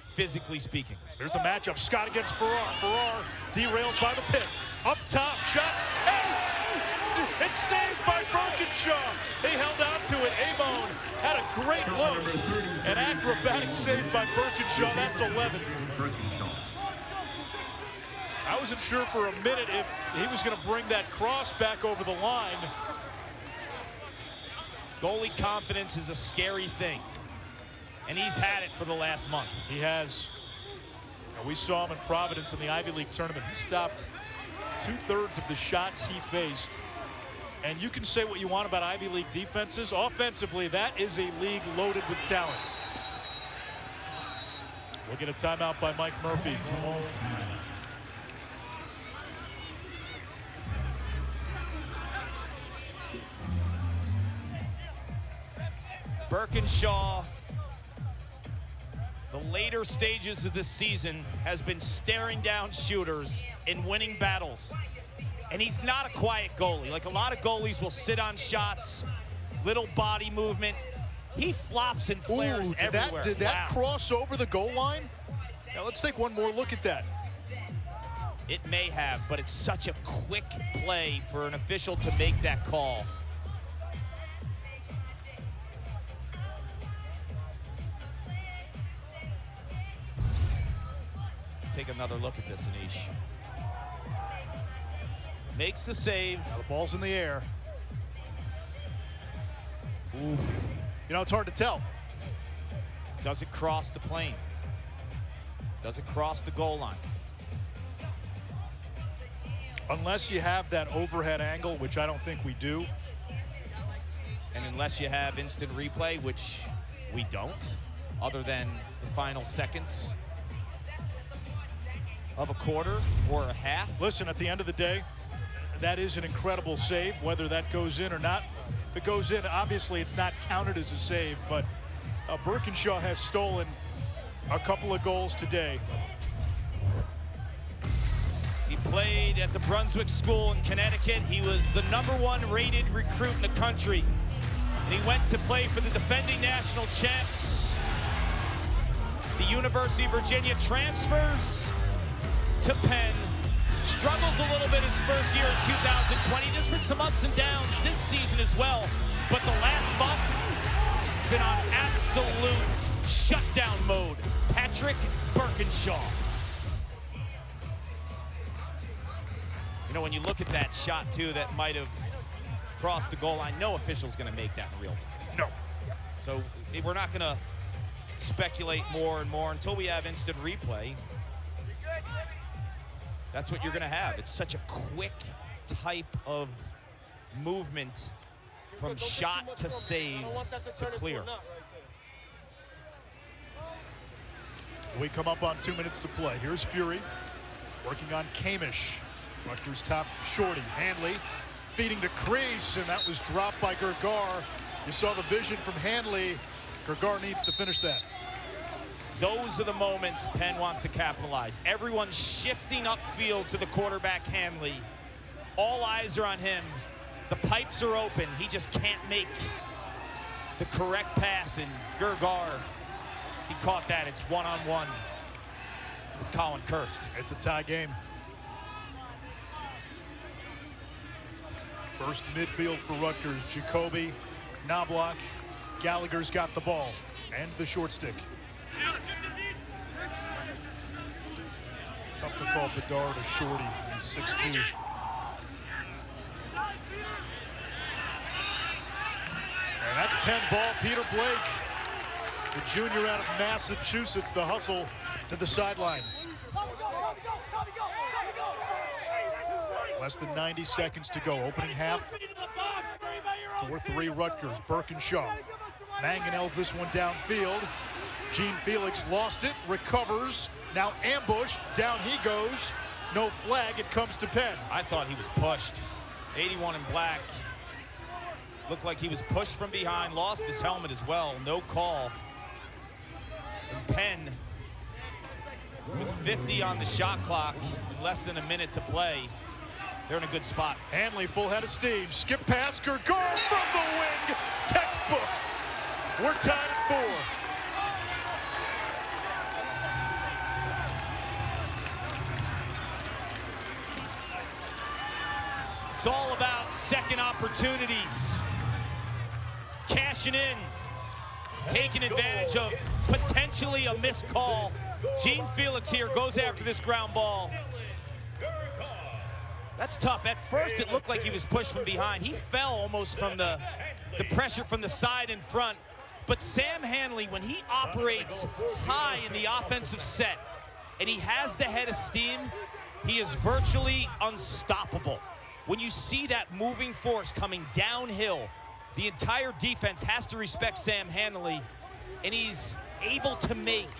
physically speaking. There's a matchup. Scott against Farrar. Farrar derailed by the pit. Up top, shot. And it's saved by Birkinshaw. He held out to it. Amon had a great look. An acrobatic save by Birkinshaw. That's 11. I wasn't sure for a minute if he was going to bring that cross back over the line. Goalie confidence is a scary thing, and he's had it for the last month. He has. We saw him in Providence in the Ivy League tournament. He stopped 2/3 of the shots he faced. And you can say what you want about Ivy League defenses. Offensively, that is a league loaded with talent. We'll get a timeout by Mike Murphy. Birkinshaw, the later stages of this season, has been staring down shooters and winning battles. And he's not a quiet goalie. Like, a lot of goalies will sit on shots, little body movement. He flops and flares everywhere. Did that cross over the goal line? Now let's take one more look at that. It may have, but it's such a quick play for an official to make that call. Let's take another look at this, Anish. Makes the save. Now the ball's in the air. Oof. You know, it's hard to tell. Does it cross the plane? Does it cross the goal line? Unless you have that overhead angle, which I don't think we do. And unless you have instant replay, which we don't, other than the final seconds of a quarter or a half. Listen, at the end of the day, that is an incredible save, whether that goes in or not. If it goes in, obviously it's not counted as a save, but Birkinshaw has stolen a couple of goals today. He played at the Brunswick School in Connecticut. He was the #1 rated recruit in the country. And he went to play for the defending national champs. The University of Virginia transfers to Penn. Struggles a little bit his first year in 2020. There's been some ups and downs this season as well. But the last month, it's been on absolute shutdown mode. Patrick Birkinshaw. You know, when you look at that shot, too, that might have crossed the goal line, no official's going to make that in real time. No. So we're not going to speculate more and more until we have instant replay. That's what you're going to have. It's such a quick type of movement from shot to save to clear. We come up on 2 minutes to play. Here's Fury working on Kamish. Rutgers top shorty. Hanley feeding the crease, and that was dropped by Gergar. You saw the vision from Hanley. Gergar needs to finish that. Those are the moments Penn wants to capitalize. Everyone's shifting upfield to the quarterback, Hanley. All eyes are on him. The pipes are open. He just can't make the correct pass, and Gergar, he caught that. It's one-on-one with Colin Kurtz. It's a tie game. First midfield for Rutgers. Jacoby, Knobloch, Gallagher's got the ball and the short stick. Tough to call Bedard a shorty. He's 6'2". And that's Penn ball. Peter Blake, the junior out of Massachusetts, the hustle to the sideline. Less than 90 seconds to go. Opening half. 4-3 Rutgers. Birkinshaw. Manganel's this one downfield. Gene Felix lost it. Recovers. Now ambush. Down he goes. No flag. It comes to Penn. I thought he was pushed. 81 in black. Looked like he was pushed from behind. Lost his helmet as well. No call. And Penn, with 50 on the shot clock, less than a minute to play, They're in a good spot. Hanley full head of steam. Skip pass, Gergar from the wing. Textbook. We're tied at 4. It's all about second opportunities. Cashing in. Taking advantage of potentially a missed call. Gene Felix here goes after this ground ball. That's tough. At first, it looked like he was pushed from behind. He fell almost from the pressure from the side and front. But Sam Hanley, when he operates high in the offensive set, and he has the head of steam, he is virtually unstoppable. When you see that moving force coming downhill, the entire defense has to respect Sam Hanley, and he's able to make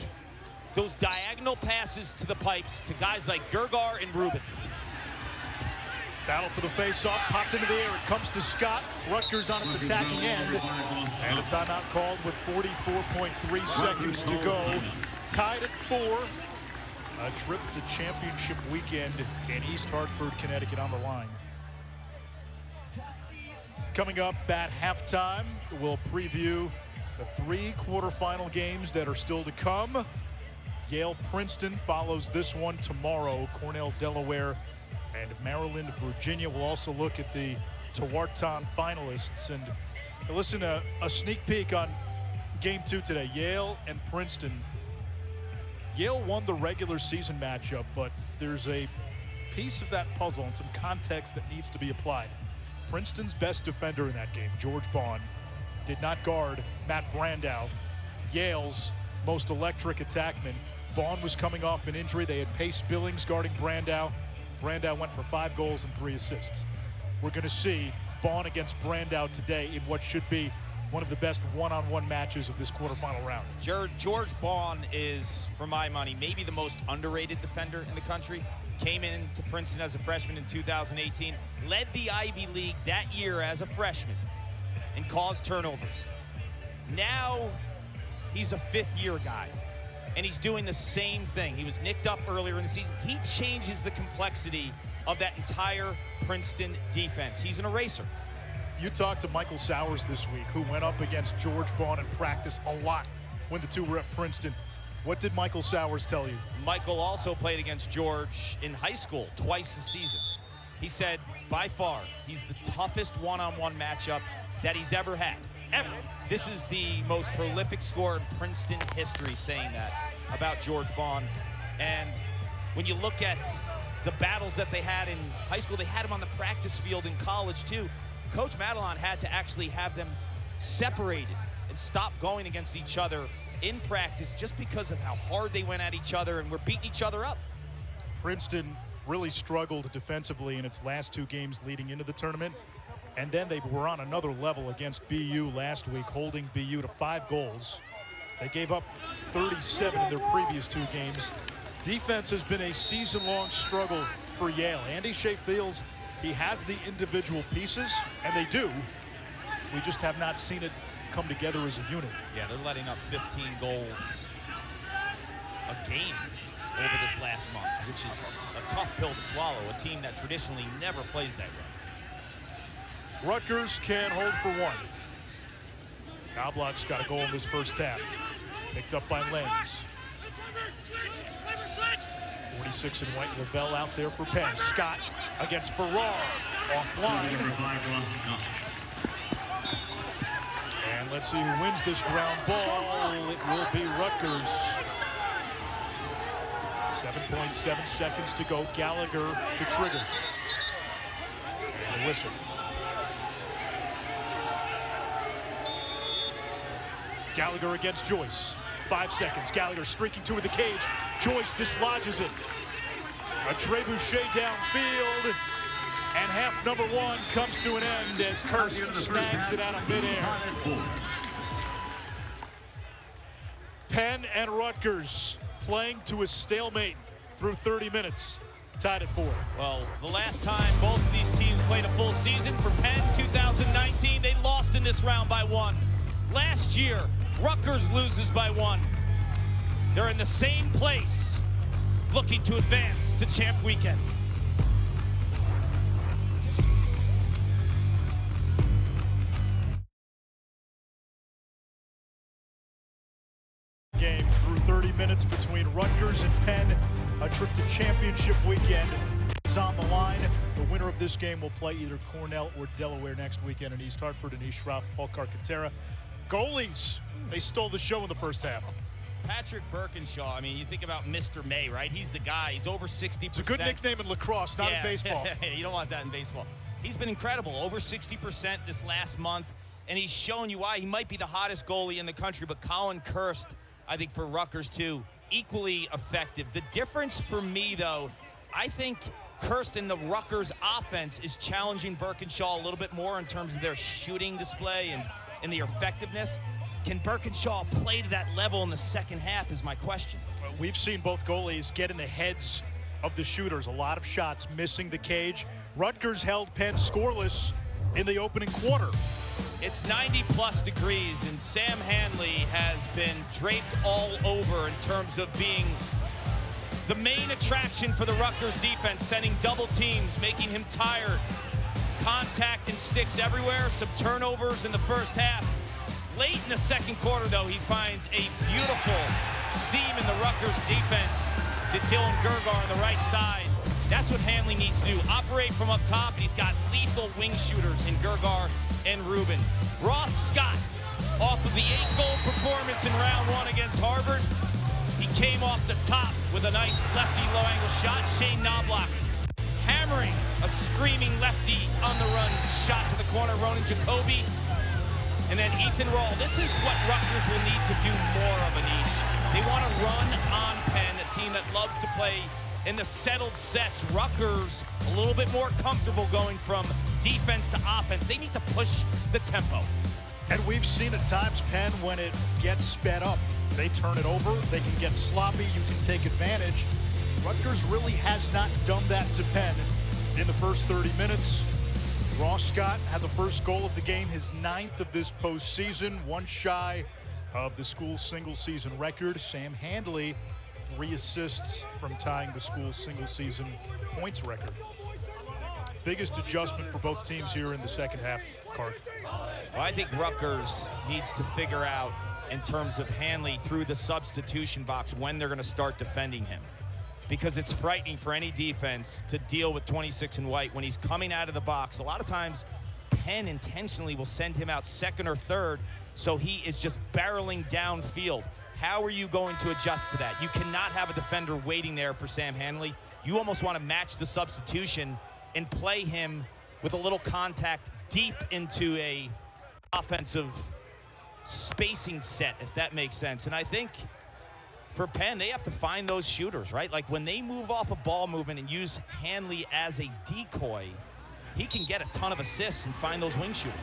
those diagonal passes to the pipes to guys like Gergar and Rubin. Battle for the face-off, popped into the air. It comes to Scott. Rutgers on its attacking end. And a timeout called with 44.3 seconds to go. Tied at 4. A trip to championship weekend in East Hartford, Connecticut on the line. Coming up at halftime, we'll preview the 3 quarterfinal games that are still to come. Yale-Princeton follows this one tomorrow. Cornell-Delaware and Maryland-Virginia. We'll also look at the Tewaaraton finalists. And listen, a sneak peek on game 2 today. Yale and Princeton. Yale won the regular season matchup, but there's a piece of that puzzle and some context that needs to be applied. Princeton's best defender in that game, George Bond, did not guard Matt Brandow, Yale's most electric attackman. Bond was coming off an injury. They had Pace Billings guarding Brandow. Brandow went for 5 goals and 3 assists. We're going to see Bond against Brandow today in what should be one of the best one-on-one matches of this quarterfinal round. George Bond is, for my money, maybe the most underrated defender in the country. Came into Princeton as a freshman in 2018, led the Ivy League that year as a freshman, and caused turnovers. Now he's a 5th-year guy, and he's doing the same thing. He was nicked up earlier in the season. He changes the complexity of that entire Princeton defense. He's an eraser. You talked to Michael Sowers this week, who went up against George Bond in practice a lot when the two were at Princeton. What did Michael Sowers tell you? Michael also played against George in high school twice a season. He said, by far, he's the toughest one-on-one matchup that he's ever had, ever. This is the most prolific scorer in Princeton history, saying that about George Bond. And when you look at the battles that they had in high school, they had him on the practice field in college too. Coach Madelon had to actually have them separated and stop going against each other in practice just because of how hard they went at each other and were beating each other up. Princeton really struggled defensively in its last 2 games leading into the tournament. And then they were on another level against BU last week, holding BU to 5 goals. They gave up 37 in their previous 2 games. Defense has been a season-long struggle for Yale. Andy Shea feels he has the individual pieces, and they do. We just have not seen it come together as a unit. Yeah, they're letting up 15 goals a game over this last month, which is a tough pill to swallow, a team that traditionally never plays that way. Rutgers can hold for 1. Knobloch's got a goal in this first half. Picked up by Lenz. 46 in white. Lavelle out there for Penn. Scott against Farrar. Offline. And let's see who wins this ground ball. It will be Rutgers. 7.7 seconds to go. Gallagher to trigger. And a whistle. Gallagher against Joyce. 5 seconds. Gallagher streaking to the cage. Joyce dislodges it. A trebuchet downfield. And half number 1 comes to an end as Kurtz snags it out of midair. Penn and Rutgers playing to a stalemate through 30 minutes. Tied at 4. Well, the last time both of these teams played a full season for Penn, 2019, they lost in this round by 1. Last year, Rutgers loses by 1. They're in the same place, looking to advance to champ weekend. 30 minutes between Rutgers and Penn. A trip to championship weekend is on the line. The winner of this game will play either Cornell or Delaware next weekend in East Hartford. Anish Shroff, Paul Carcaterra. Goalies, they stole the show in the first half. Patrick Birkinshaw, I mean, you think about Mr. May, right? He's the guy. He's over 60%. It's a good nickname in lacrosse, not in baseball. You don't want that in baseball. He's been incredible, over 60% this last month, and he's shown you why. He might be the hottest goalie in the country, but Colin Kurtz, I think for Rutgers too, equally effective. The difference for me, though, I think Kurtz in the Rutgers offense is challenging Birkinshaw a little bit more in terms of their shooting display and their effectiveness. Can Birkinshaw play to that level in the second half is my question. We've seen both goalies get in the heads of the shooters. A lot of shots missing the cage. Rutgers held Penn scoreless in the opening quarter. It's 90+ degrees, and Sam Hanley has been draped all over in terms of being the main attraction for the Rutgers defense, sending double teams, making him tired. Contact and sticks everywhere, some turnovers in the first half. Late in the second quarter, though, he finds a beautiful seam in the Rutgers defense to Dylan Gergar on the right side. That's what Hanley needs to do, operate from up top, and he's got lethal wing shooters in Gergar and Rubin. Ross Scott, off of the 8-goal performance in round 1 against Harvard, he came off the top with a nice lefty low-angle shot. Shane Knobloch hammering a screaming lefty on the run shot to the corner. Ronan Jacoby. And then Ethan Rawl. This is what Rutgers will need to do more of, Anish. They want to run on Penn, a team that loves to play in the settled sets. Rutgers a little bit more comfortable going from defense to offense. They need to push the tempo. And we've seen at times Penn, when it gets sped up, they turn it over, they can get sloppy, you can take advantage. Rutgers really has not done that to Penn in the first 30 minutes. Ross Scott had the first goal of the game, his 9th of this postseason, one shy of the school's single-season record. Sam Handley, 3 assists from tying the school's single-season points record. Biggest adjustment for both teams here in the second half, Cart. Well, I think Rutgers needs to figure out, in terms of Hanley through the substitution box, when they're going to start defending him. Because it's frightening for any defense to deal with 26 and white when he's coming out of the box. A lot of times, Penn intentionally will send him out second or third, so he is just barreling downfield. How are you going to adjust to that? You cannot have a defender waiting there for Sam Hanley. You almost want to match the substitution and play him with a little contact deep into a offensive spacing set, if that makes sense. And I think for Penn, they have to find those shooters, right? Like when they move off a ball movement and use Hanley as a decoy, he can get a ton of assists and find those wing shooters.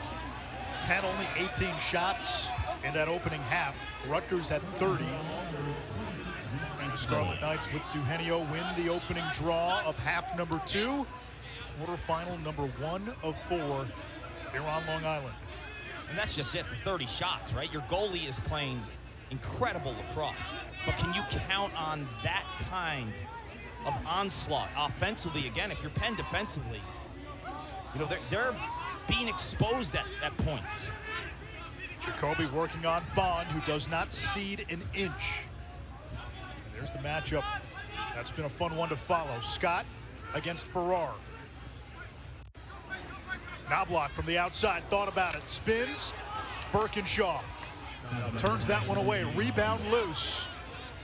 Penn only 18 shots in that opening half. Rutgers had 30. And the Scarlet Knights with Eugenio win the opening draw of half number 2. Quarterfinal number 1 of 4 here on Long Island. And that's just it, the 30 shots, right? Your goalie is playing incredible lacrosse. But can you count on that kind of onslaught offensively? Again, if you're Penn defensively, you know, they're being exposed at points. Jacoby working on Bond, who does not cede an inch. And there's the matchup. That's been a fun one to follow. Scott against Farrar. Knobloch from the outside, thought about it, spins. Birkinshaw turns that one away, rebound loose.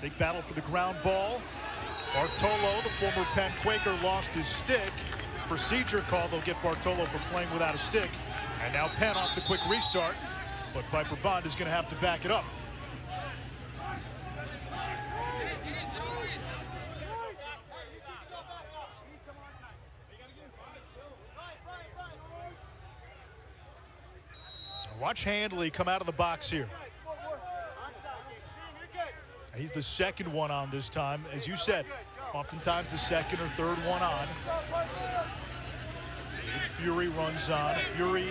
Big battle for the ground ball. Bartolo, the former Penn Quaker, lost his stick. Procedure call, they'll get Bartolo for playing without a stick. And now Penn off the quick restart, but Piper Bond is gonna have to back it up. Watch Handley come out of the box here. He's the second one on this time. As you said, oftentimes the second or third one on. Fury runs on. Fury,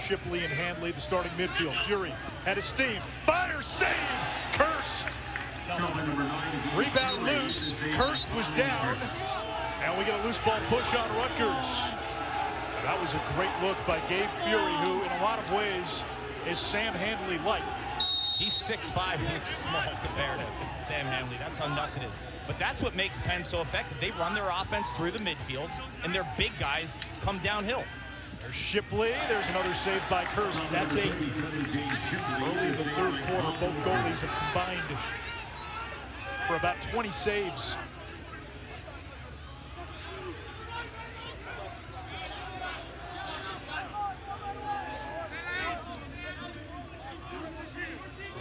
Shipley, and Handley, the starting midfield. Fury had his steam. Fire, save! Kurtz. Rebound loose. Kurtz was down. And we get a loose ball push on Rutgers. That was a great look by Gabe Fury, who in a lot of ways is Sam Handley-like. He's 6'5", he looks small compared to Sam Hamley. That's how nuts it is. But that's what makes Penn so effective. They run their offense through the midfield, and their big guys come downhill. There's Shipley. There's another save by Kurtz. That's 8. Early in the third quarter, both goalies have combined for about 20 saves.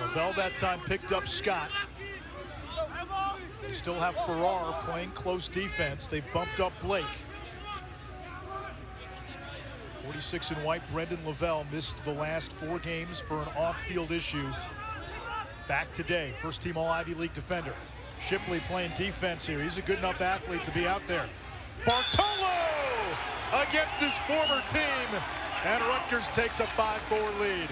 Lavelle that time picked up Scott. They still have Farrar playing close defense. They've bumped up Blake. 46 in white, Brendan Lavelle missed the last 4 games for an off-field issue. Back today, first team All-Ivy League defender. Shipley playing defense here. He's a good enough athlete to be out there. Bartolo against his former team. And Rutgers takes a 5-4 lead.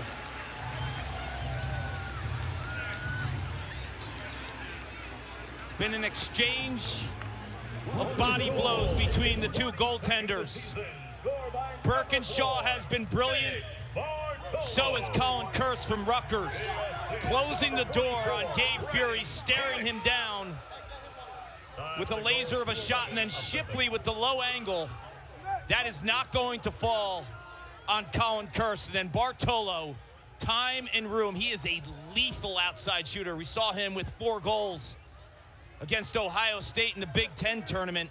It's been an exchange of body blows between the two goaltenders. Birkinshaw has been brilliant. So is Colin Kurtz from Rutgers. Closing the door on Gabe Fury, staring him down with a laser of a shot, and then Shipley with the low angle. That is not going to fall on Colin Kurtz. And then Bartolo, time and room. He is a lethal outside shooter. We saw him with 4 goals against Ohio State in the Big Ten tournament.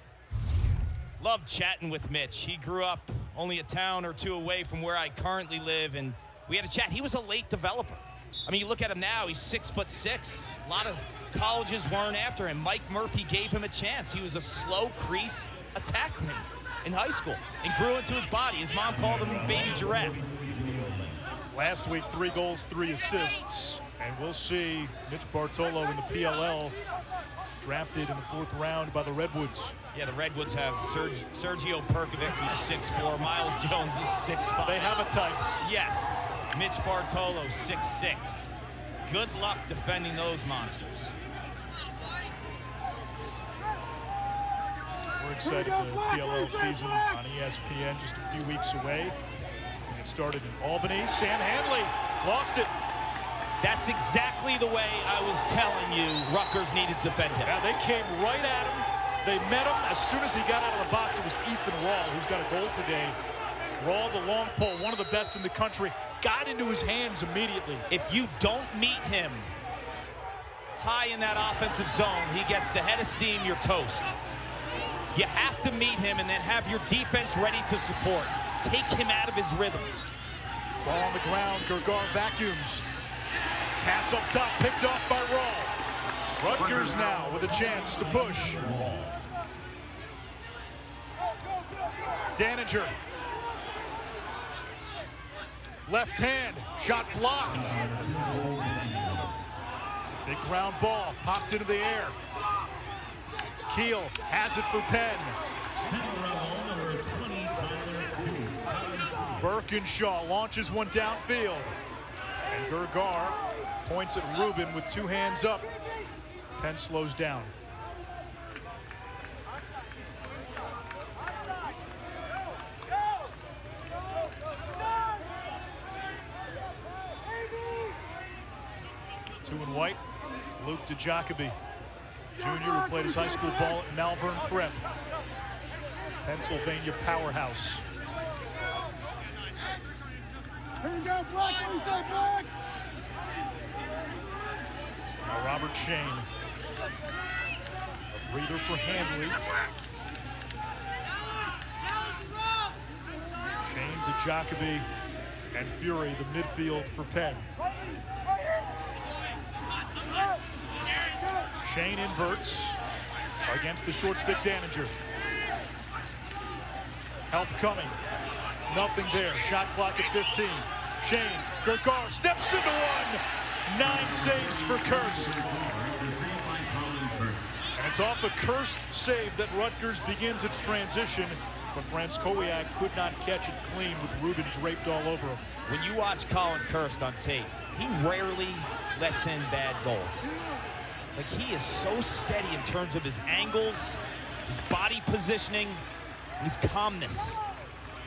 Loved chatting with Mitch. He grew up only a town or 2 away from where I currently live, and we had a chat. He was a late developer. I mean, you look at him now, he's 6'6". A lot of colleges weren't after him. Mike Murphy gave him a chance. He was a slow crease attackman in high school and grew into his body. His mom called him Baby Giraffe. Last week, 3 goals, 3 assists. And we'll see Mitch Bartolo in the PLL, drafted in the 4th round by the Redwoods. Yeah, the Redwoods have Sergio Perkovic, who's 6'4". Miles Jones is 6'5". They have a type. Yes, Mitch Bartolo, 6'6". Good luck defending those monsters. We're excited. The PLL season on ESPN just a few weeks away. It started in Albany. Sam Handley lost it. That's exactly the way I was telling you Rutgers needed to defend him. Yeah, they came right at him. They met him. As soon as he got out of the box, it was Ethan Rawl, who's got a goal today. Rawl, the long pole, one of the best in the country, got into his hands immediately. If you don't meet him high in that offensive zone, he gets the head of steam, you're toast. You have to meet him and then have your defense ready to support. Take him out of his rhythm. Ball on the ground, Gergar vacuums. Pass up top, picked off by Rawl. Rutgers now with a chance to push. Daniger. Left hand, shot blocked. Big ground ball, popped into the air. Keel has it for Penn. Birkinshaw launches one downfield. And Gergar points at Rubin with 2 hands up. Penn slows down. Two in white, Luke Jacoby, Jr., who played his high school ball at Malvern Prep. Pennsylvania powerhouse. Here we go, block, we say block! Now Robert Shane. A breather for Handley. Shane to Jacoby and Fury, the midfield for Penn. Shane inverts against the short stick Daniger. Help coming. Nothing there. Shot clock at 15. Shane, Gergar steps into one. 9 saves for Kurtz. And it's off a Kurtz save that Rutgers begins its transition, but Franskowiak could not catch it clean with Rubin draped all over him. When you watch Colin Kurtz on tape, he rarely lets in bad goals. Like, he is so steady in terms of his angles, his body positioning, and his calmness.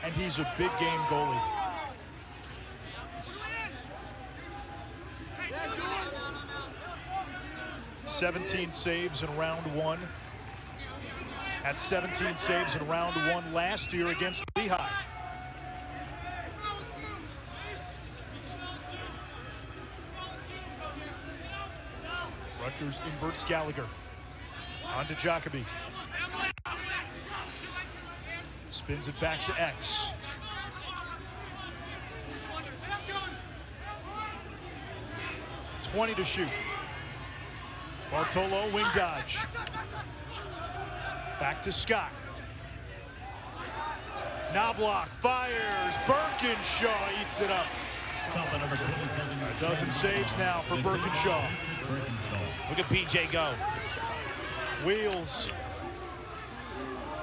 And he's a big game goalie. 17 saves in round one. Had 17 saves in round one last year against Lehigh. Rutgers inverts Gallagher. On to Jacoby. Spins it back to X. .20 to shoot. Bartolo, wing dodge. Back to Scott. Knobloch fires. Birkinshaw eats it up. A dozen saves now for Birkinshaw. Look at BJ go. Wheels.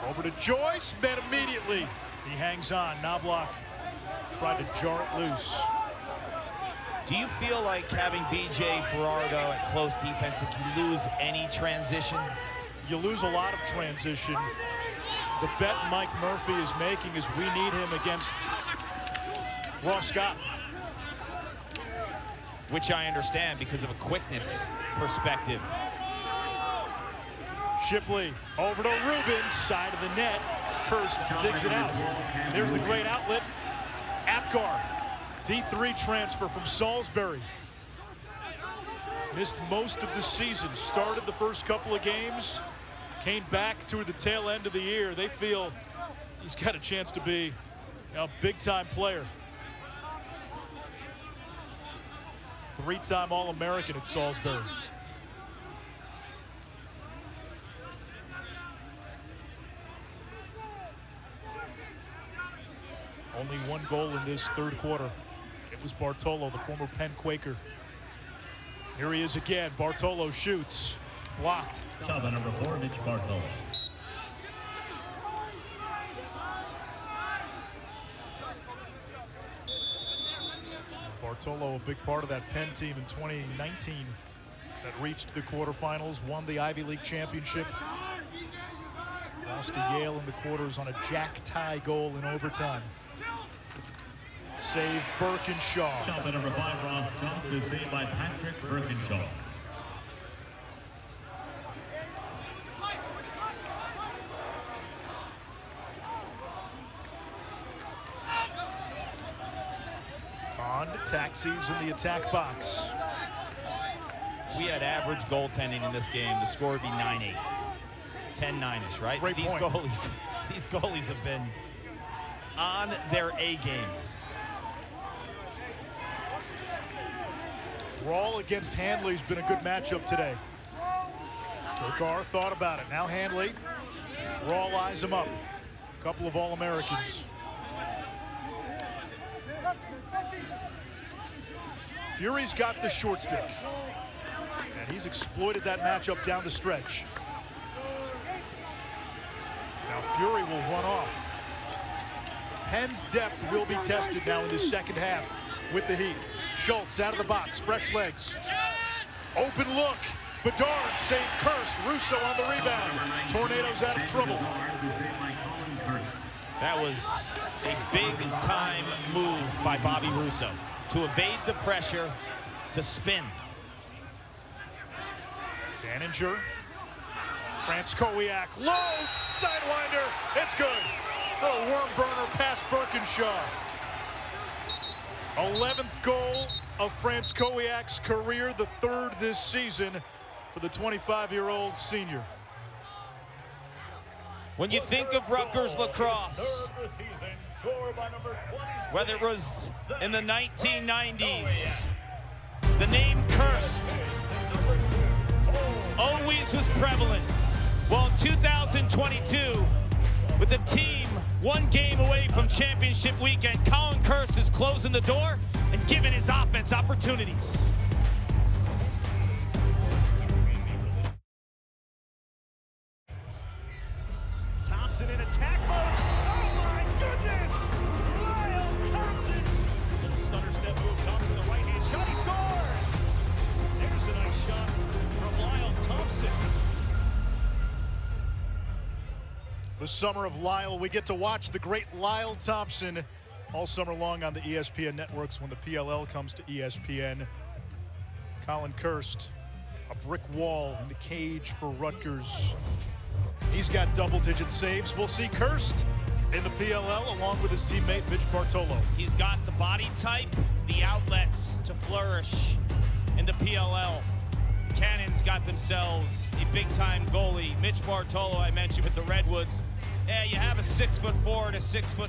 Over to Joyce, met immediately. He hangs on. Knobloch tried to jar it loose. Do you feel like having BJ Farrar, though, at close defense, if you lose any transition? You lose a lot of transition. The bet Mike Murphy is making is we need him against Ross Scott. Which I understand because of a quickness perspective. Shipley over to Rubin, side of the net. Kurtz digs it out. There's the great outlet. Apgar, D3 transfer from Salisbury. Missed most of the season, started the first couple of games, came back toward the tail end of the year. They feel he's got a chance to be a big-time player. Three-time All-American at Salisbury. Only one goal in this third quarter. It was Bartolo, the former Penn Quaker. Here he is again. Bartolo shoots. Blocked. Number 4, Mitch Bartolo. Bartolo, a big part of that Penn team in 2019 that reached the quarterfinals, won the Ivy League championship. Lost to Yale in the quarters on a jack tie goal in overtime. Save Birkinshaw. Number 5, Ross Scott, is saved by Patrick Birkinshaw. On to taxis in the attack box. We had average goaltending in this game. The score would be 9-8. 10-9-ish, right? Great these point. these goalies have been on their A game. Rawl against Handley's been a good matchup today. Kirkar thought about it. Now Handley. Rawl eyes him up. A couple of All-Americans. Fury's got the short stick. And he's exploited that matchup down the stretch. Now Fury will run off. Penn's depth will be tested now in the second half with the Heat. Schultz out of the box, fresh legs. Open look. Bedard saved Kurtz. Russo on the rebound. Tornadoes out of trouble. That was a big-time move by Bobby Russo to evade the pressure, to spin. Daninger. Francowiak. Low sidewinder. It's good. Little worm burner past Birkinshaw. 11th goal of Francowiak's career, the third this season for the 25-year-old senior. When you think of Rutgers lacrosse, whether it was in the 1990s, the name Kurtz always was prevalent. Well, in 2022, with the team one game away from championship weekend, Colin Kurtz is closing the door and giving his offense opportunities. Thompson in attack mode. Oh my goodness! Lyle Thompson. Little stutter step move. Thompson with the right hand shot. He scores! There's a nice shot from Lyle Thompson. The summer of Lyle, we get to watch the great Lyle Thompson all summer long on the ESPN networks when the PLL comes to ESPN. Colin Kurtz A brick wall in the cage for Rutgers. He's got double-digit saves. We'll see Kurtz in the PLL along with his teammate Mitch Bartolo. He's got the body type, the outlets to flourish in the PLL. Cannons got themselves a big-time goalie. Mitch Bartolo, I mentioned with the Redwoods. Yeah, you have a 6'4" and a 6'5"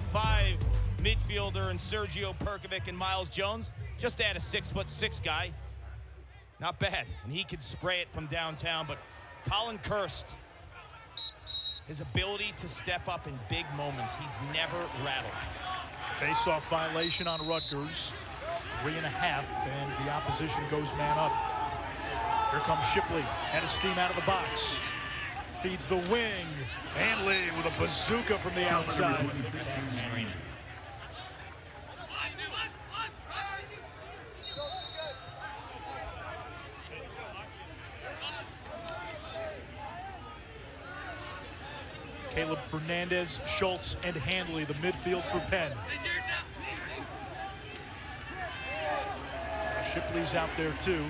midfielder in Sergio Perkovic and Miles Jones. Just add a 6'6" guy. Not bad, and he could spray it from downtown, but Colin Kurtz, his ability to step up in big moments, he's never rattled. Face-off violation on Rutgers. 3.5, and the opposition goes man up. Here comes Shipley, head of steam out of the box. Feeds the wing. Hanley with a bazooka from the outside. Caleb Fernandez, Schultz, and Handley, the midfield for Penn. Shipley's out there too.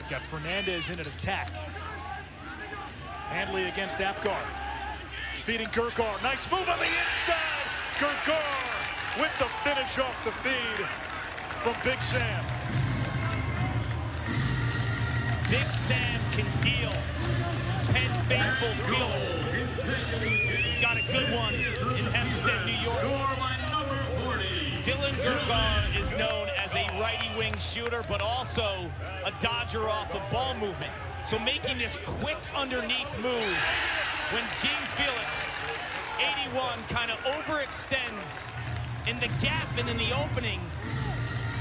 Got Fernandez in an attack. Handley against Apgar. Feeding Gurgar. Nice move on the inside. Gurgar with the finish off the feed from Big Sam. Big Sam can deal. Penn faithful feeler. Got a good one in Hempstead, New York. Dylan Gurgar is known as a righty wing shooter, but also a dodger off of ball movement. So making this quick underneath move when Gene Felix, 81, kind of overextends in the gap and in the opening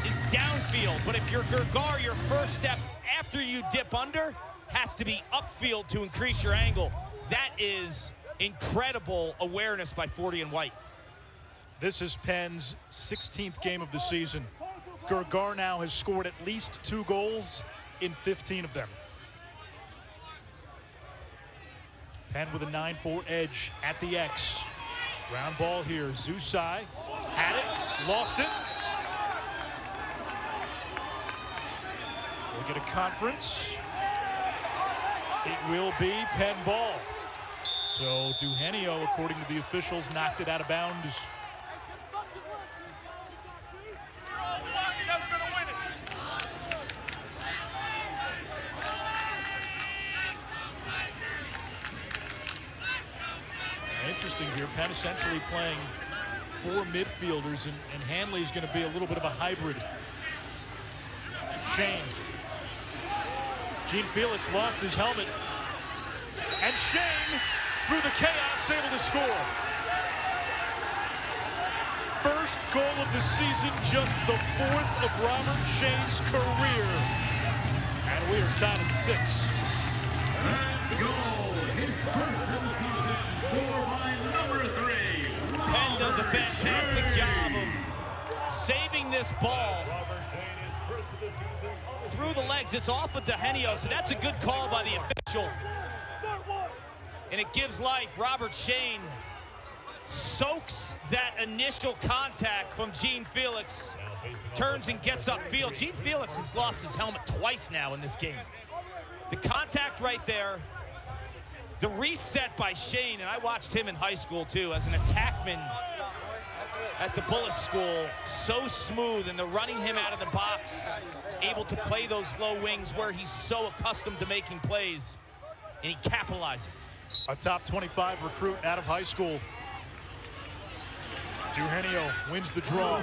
is downfield. But if you're Gurgar, your first step after you dip under has to be upfield to increase your angle. That is incredible awareness by 40 and White. This is Penn's 16th game of the season. Gurgar now has scored at least 2 goals in 15 of them. Penn with a 9-4 edge at the X. Ground ball here. Zusai had it, lost it. We'll get a conference. It will be Penn ball. So Duhenio, according to the officials, knocked it out of bounds. Interesting here, Penn essentially playing 4 midfielders, and Hanley's going to be a little bit of a hybrid. Shane. Gene Felix lost his helmet. And Shane, through the chaos, able to score. First goal of the season, just the 4th of Robert Shane's career. And we are tied at 6. And goal, his first of the season, scored by number 3. Penn does a fantastic job of saving this ball through the legs. It's off of Duhenio, so that's a good call by the official. And it gives life. Robert Shane soaks that initial contact from Gene Felix, turns and gets upfield. Gene Felix has lost his helmet twice now in this game. The contact right there, the reset by Shane, and I watched him in high school too as an attackman at the Bullis School. So smooth, and the running him out of the box, able to play those low wings where he's so accustomed to making plays, and he capitalizes. A top 25 recruit out of high school. Duhenio wins the draw.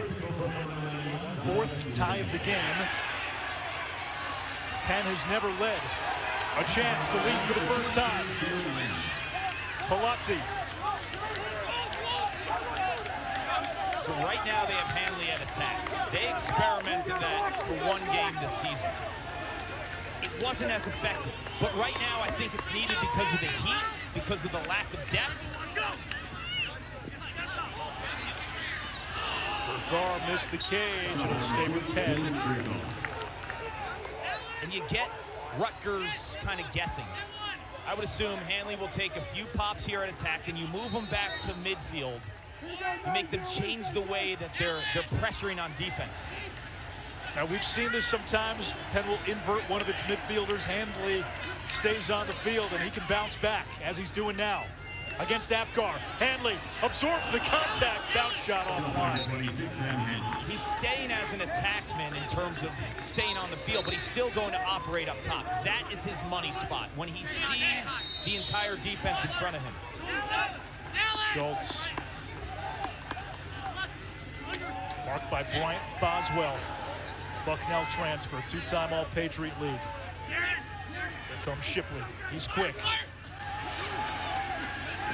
4th tie of the game. Penn has never led. A chance to lead for the first time. Palazzi. So right now they have Hanley at attack. They experimented that for 1 game this season. It wasn't as effective, but right now I think it's needed because of the heat, because of the lack of depth. Gurgar missed the cage. It'll stay with Penn. And you get Rutgers kind of guessing. I would assume Hanley will take a few pops here at attack, and you move them back to midfield. You make them change the way that they're pressuring on defense. Now, we've seen this sometimes. Penn will invert one of its midfielders. Handley stays on the field, and he can bounce back, as he's doing now. Against Apgar, Handley absorbs the contact, bounce shot offline. He's staying as an attackman in terms of staying on the field, but he's still going to operate up top. That is his money spot, when he sees the entire defense in front of him. Schultz. Marked by Bryant Boswell. Bucknell transfer, two-time All-Patriot League. Here comes Shipley. He's quick.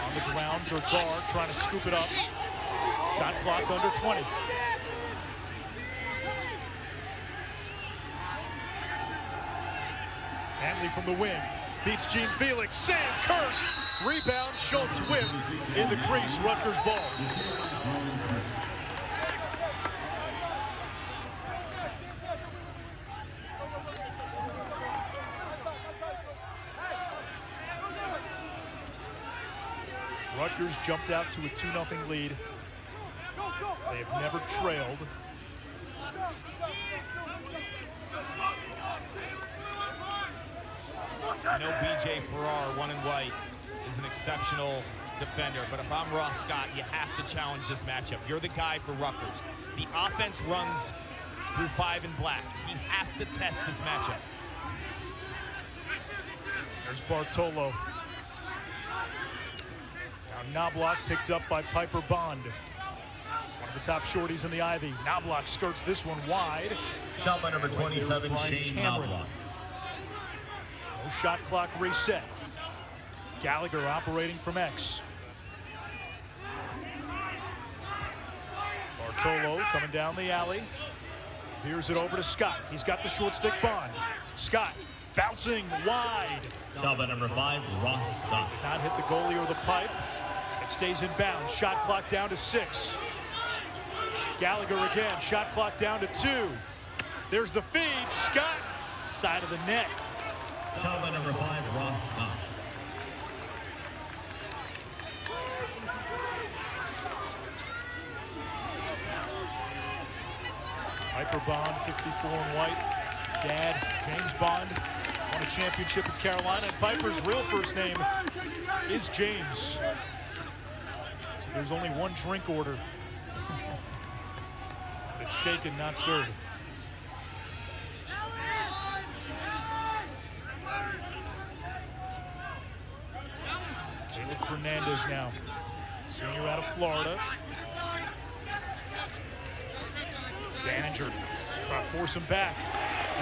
On the ground, Gergar trying to scoop it up. Shot clock under 20. Handley from the wing. Beats Gene Felix. Save, Kurtz. Rebound, Schultz whiffed in the crease. Rutgers ball. Rutgers jumped out to a 2-0 lead. They have never trailed. I know B.J. Farrar, one in white, is an exceptional defender, but if I'm Ross Scott, you have to challenge this matchup. You're the guy for Rutgers. The offense runs through 5 in black. He has to test this matchup. There's Bartolo. Now Knobloch picked up by Piper Bond. One of the top shorties in the Ivy. Knobloch skirts this one wide. Shot by number 27, Shane Knobloch. No shot clock reset. Gallagher operating from X. Bartolo coming down the alley. Veers it over to Scott. He's got the short stick. Bond. Scott bouncing wide. Shot by number 5, Ross Scott. Not hit the goalie or the pipe. It stays in bounds. Shot clock down to 6. Gallagher again. Shot clock down to 2. There's the feed. Scott, side of the net. Shot by number 5, Ross Scott. Piper Bond, 54 in white. Dad, James Bond, won a championship at Carolina. And Piper's real first name is James. So there's only one drink order. It's shaken, not stirred. Caleb Fernandez now, senior out of Florida. Daninger trying to force him back.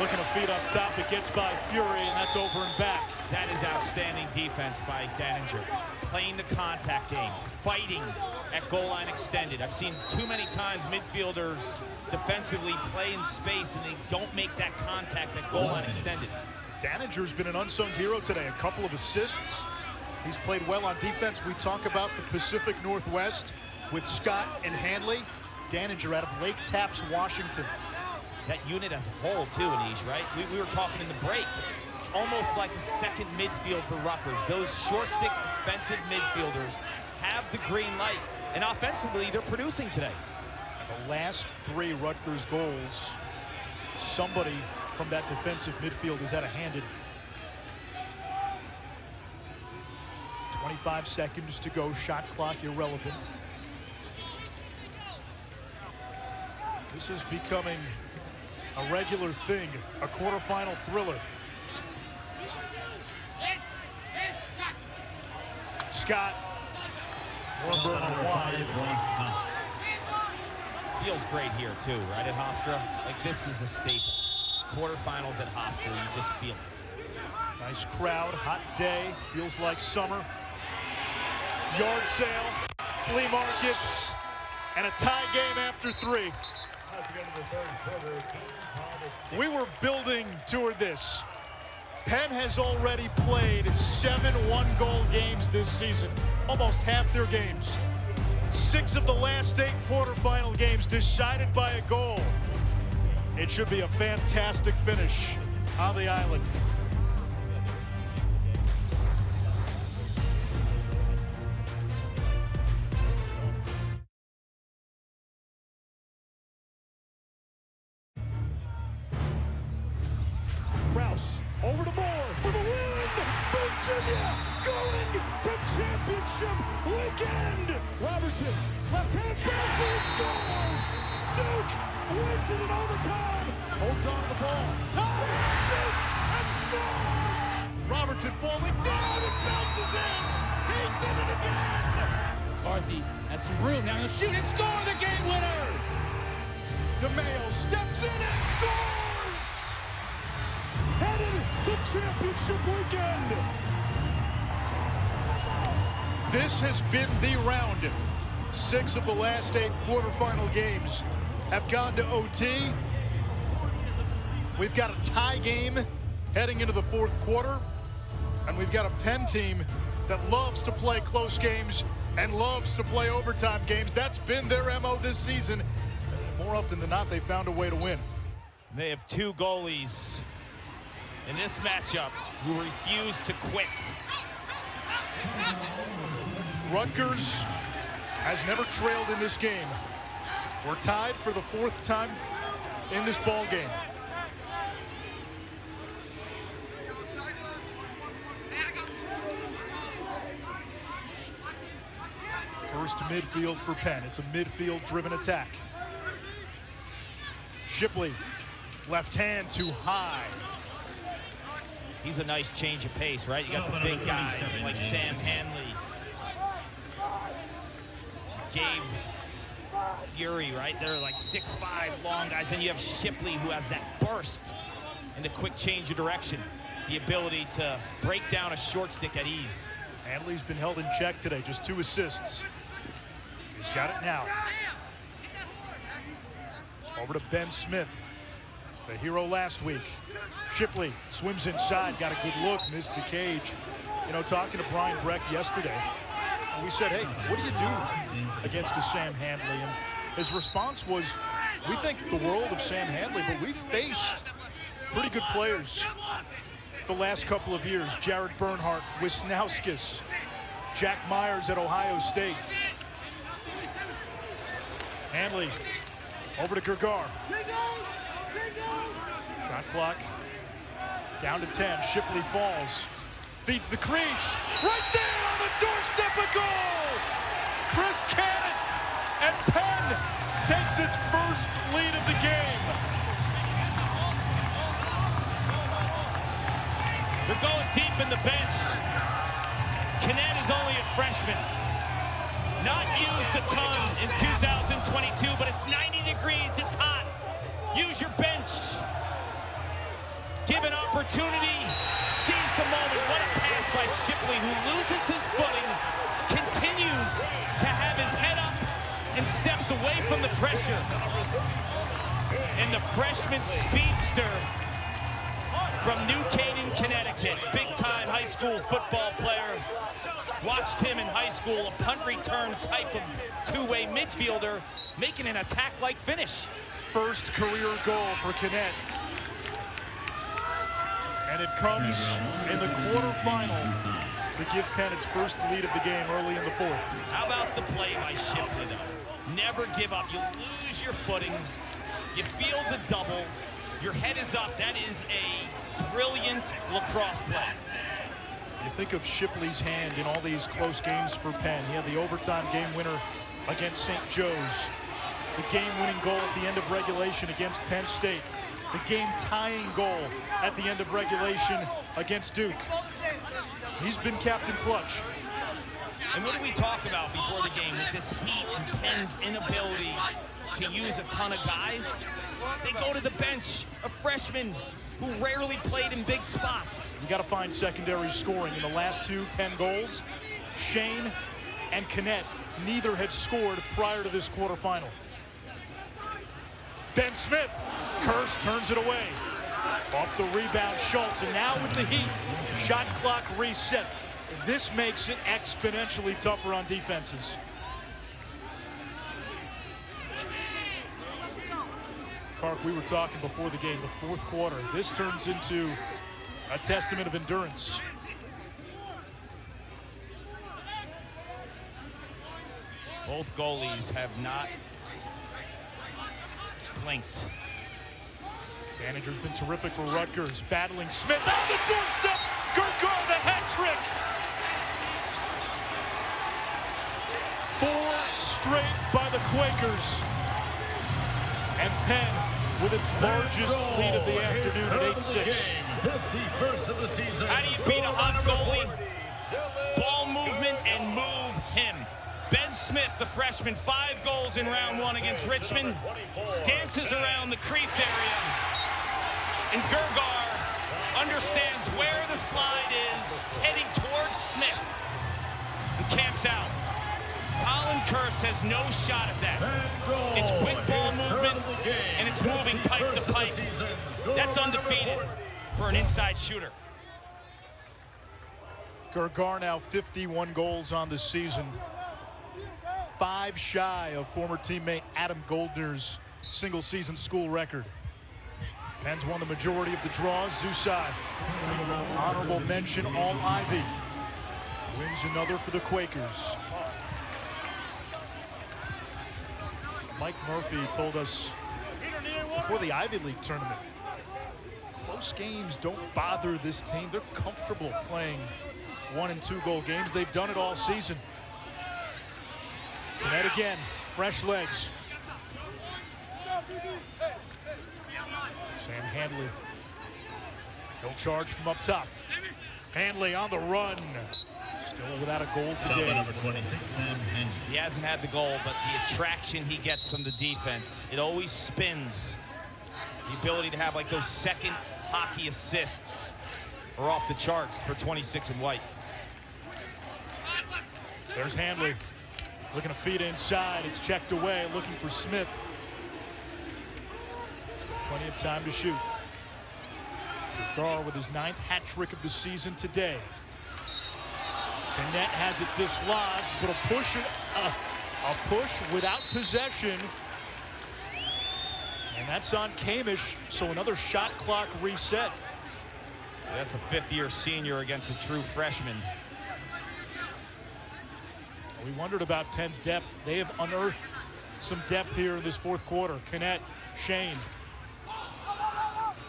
Looking to feed up top. It gets by Fury, and that's over and back. That is outstanding defense by Daninger. Playing the contact game, fighting at goal line extended. I've seen too many times midfielders defensively play in space and they don't make that contact at goal line extended. Daninger's been an unsung hero today. A couple of assists. He's played well on defense. We talk about the Pacific Northwest with Scott and Handley. Daninger out of Lake Tapps, Washington. That unit as a whole too, Anish, right? We were talking in the break. It's almost like a second midfield for Rutgers. Those short stick defensive midfielders have the green light. And offensively, they're producing today. The last 3 Rutgers goals, somebody from that defensive midfield is at a handed. 25 seconds to go. Shot clock irrelevant. This is becoming a regular thing, a quarterfinal thriller. Scott, Warburton wide. Feels great here too, right, at Hofstra? Like, this is a staple. Quarterfinals at Hofstra, you just feel it. Nice crowd, hot day, feels like summer. Yard sale, flea markets, and a tie game after 3. We were building toward this. Penn has already played 7 one-goal games this season, almost half their games. 6 of the last 8 quarterfinal games decided by a goal. It should be a fantastic finish on the island. Kraus over to Moore for the win. Virginia going to championship weekend. Robertson, left hand bouncer, scores. Duke wins it in overtime. Holds on to the ball. Time, shoots, and scores. Robertson falling down and bounces in. He did it again. McCarthy has some room. Now he'll shoot and score the game winner. DeMeo steps in and scores. Headed to championship weekend. This has been the round. 6 of the last 8 quarterfinal games have gone to OT. We've got a tie game heading into the 4th quarter. And we've got a Penn team that loves to play close games and loves to play overtime games. That's been their MO this season. More often than not, they found a way to win. They have 2 goalies in this matchup who refuse to quit. Rutgers has never trailed in this game. We're tied for the 4th time in this ball game. First midfield for Penn. It's a midfield-driven attack. Shipley, left hand too high. He's a nice change of pace, right? You got the big guys like Sam Hanley, Gabe Fury, right? They're like 6'5", long guys. Then you have Shipley, who has that burst and the quick change of direction, the ability to break down a short stick at ease. Hanley's been held in check today, just 2 assists. He's got it now. Over to Ben Smith, the hero last week. Shipley swims inside, got a good look, missed the cage. You know, talking to Brian Breck yesterday, we said, hey, what do you do against a Sam Handley? And his response was, we think the world of Sam Handley, but we've faced pretty good players the last couple of years. Jared Bernhardt, Wisnauskas, Jack Myers at Ohio State. Handley over to Gergar. Shot clock down to 10. Shipley falls. Feeds the crease. Right there on the doorstep, a goal! Chris Cannon, and Penn takes its first lead of the game. They're going deep in the bench. Canet is only a freshman. Not used a ton in 2022, but it's 90 degrees, it's hot. Use your bench. Given opportunity, seize the moment. What a pass by Shipley, who loses his footing, continues to have his head up, and steps away from the pressure. And the freshman speedster from New Canaan, Connecticut, big-time high school football player. Watched him in high school, a punt return type of 2-way midfielder, making an attack-like finish. First career goal for Canet. And it comes in the quarterfinal to give Penn its first lead of the game early in the 4th. How about the play by Shipley, though? Never give up. You lose your footing. You feel the double. Your head is up. That is a brilliant lacrosse play. You think of Shipley's hand in all these close games for Penn. He had the overtime game winner against St. Joe's. The game-winning goal at the end of regulation against Penn State. The game-tying goal at the end of regulation against Duke. He's been Captain Clutch. And what did we talk about before the game with this heat and Penn's inability to use a ton of guys? They go to the bench, a freshman who rarely played in big spots. You got to find secondary scoring. In the last 2 Penn goals, Shane and Canet neither had scored prior to this quarterfinal. Ben Smith, Kurtz turns it away. Off the rebound, Schultz, and now with the heat, shot clock reset. This makes it exponentially tougher on defenses. Clark, we were talking before the game, the 4th quarter. This turns into a testament of endurance. Both goalies have not blinked Manager's been terrific for Rutgers. Battling Smith on the doorstep. Gergar, the hat trick. 4 straight by the Quakers. And Penn with its largest lead of the afternoon at 8-6. How do you beat a hot goalie? Ball movement and move him. Ben Smith, the freshman, 5 goals in round 1 against Richmond. Dances around the crease area. And Gergar understands where the slide is, heading towards Smith. And camps out. Colin Kurtz has no shot at that. It's quick ball movement, and it's moving pipe to pipe. That's undefeated for an inside shooter. Gergar now 51 goals on the season. 5 shy of former teammate Adam Goldner's single-season school record. Penn's won the majority of the draws. Zusai, honorable mention, all Ivy. Wins another for the Quakers. Mike Murphy told us before the Ivy League tournament, close games don't bother this team. They're comfortable playing 1- and 2-goal games. They've done it all season. Knet again, fresh legs. Sam Handley. No charge from up top. Handley on the run. Still without a goal today. Number 26, Sam Handley. He hasn't had the goal, but the attraction he gets from the defense, it always spins. The ability to have like those second hockey assists are off the charts for 26 and white. There's Handley. Looking to feed inside. It's checked away. Looking for Smith. Still plenty of time to shoot. Gergar with his 9th hat trick of the season today. Knet has it dislodged, but a push without possession. And that's on Kamish, so another shot clock reset. That's a 5th-year senior against a true freshman. We wondered about Penn's depth. They have unearthed some depth here in this 4th quarter. Knet, Shane.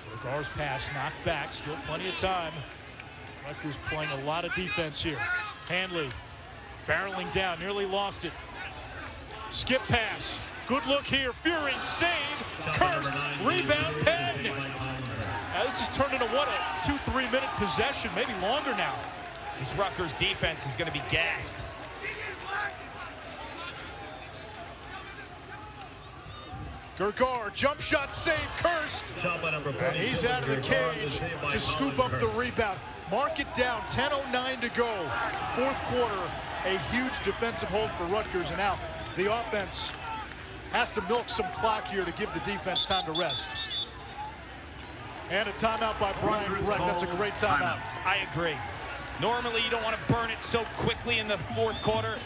Gergar's pass knocked back, still plenty of time. Rutgers playing a lot of defense here. Handley barreling down, nearly lost it. Skip pass, good look here. Fury save, Kurtz, rebound, Penn. Now this has turned into what, a 2-3 minute possession, maybe longer now. This Rutgers defense is going to be gassed. Gergar, jump shot save, Kurtz. And he's out of the cage to scoop up the rebound. Mark it down, 10:09 to go. 4th quarter, a huge defensive hold for Rutgers, and now the offense has to milk some clock here to give the defense time to rest. And a timeout by Brian Breck. That's a great timeout. I agree. Normally, you don't want to burn it so quickly in the 4th quarter.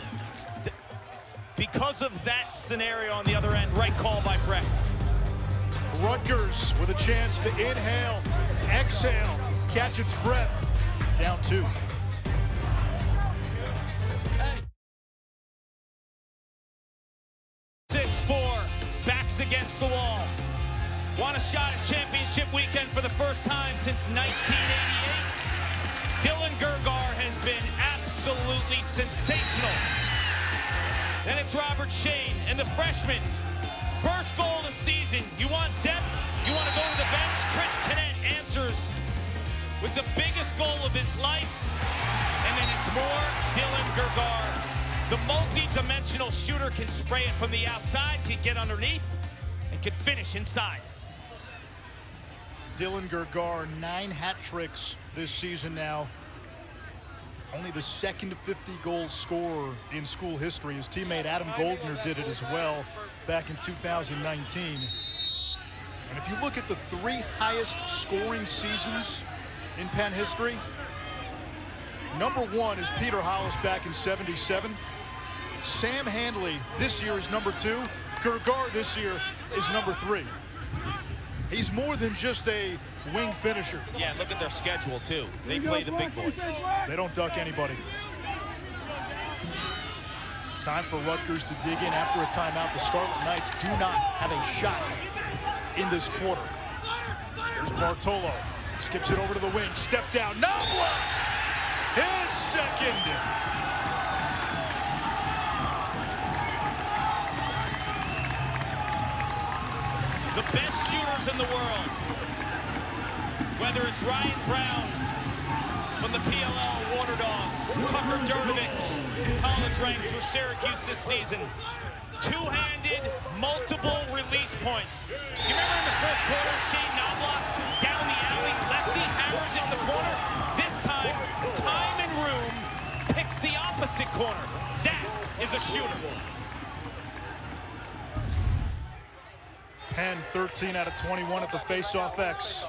Because of that scenario on the other end, right call by Breck. Rutgers with a chance to inhale, exhale, catch its breath. Down 2. Hey. 6-4, backs against the wall. Want a shot at championship weekend for the first time since 1988? Dylan Gergar has been absolutely sensational. Then it's Robert Shane and the freshman. First goal of the season. You want depth? You want to go to the bench? Chris Knet answers with the biggest goal of his life. And then it's more Dylan Gergar. The multi-dimensional shooter can spray it from the outside, can get underneath, and can finish inside. Dylan Gergar, 9 hat tricks this season now. Only the 2nd 50-goal scorer in school history. His teammate Adam Goldner did it as well back in 2019. And if you look at the 3 highest scoring seasons in Penn history, number 1 is Peter Hollis back in '77. Sam Handley this year is number 2. Gergar this year is number 3. He's more than just a wing finisher. Yeah, look at their schedule, too. They play the big boys. They don't duck anybody. Time for Rutgers to dig in after a timeout. The Scarlet Knights do not have a shot in this quarter. Here's Bartolo. Skips it over to the wing. Step down. Knobloch! His second. The best shooters in the world, whether it's Ryan Brown from the PLL Water Dogs, Tucker Durdovic, college ranks for Syracuse this season, two-handed, multiple release points. You remember in the first quarter, Shane Knobloch down the alley, lefty hammers it in the corner. This time and room picks the opposite corner. That is a shooter. Penn 13 out of 21 at the face-off X.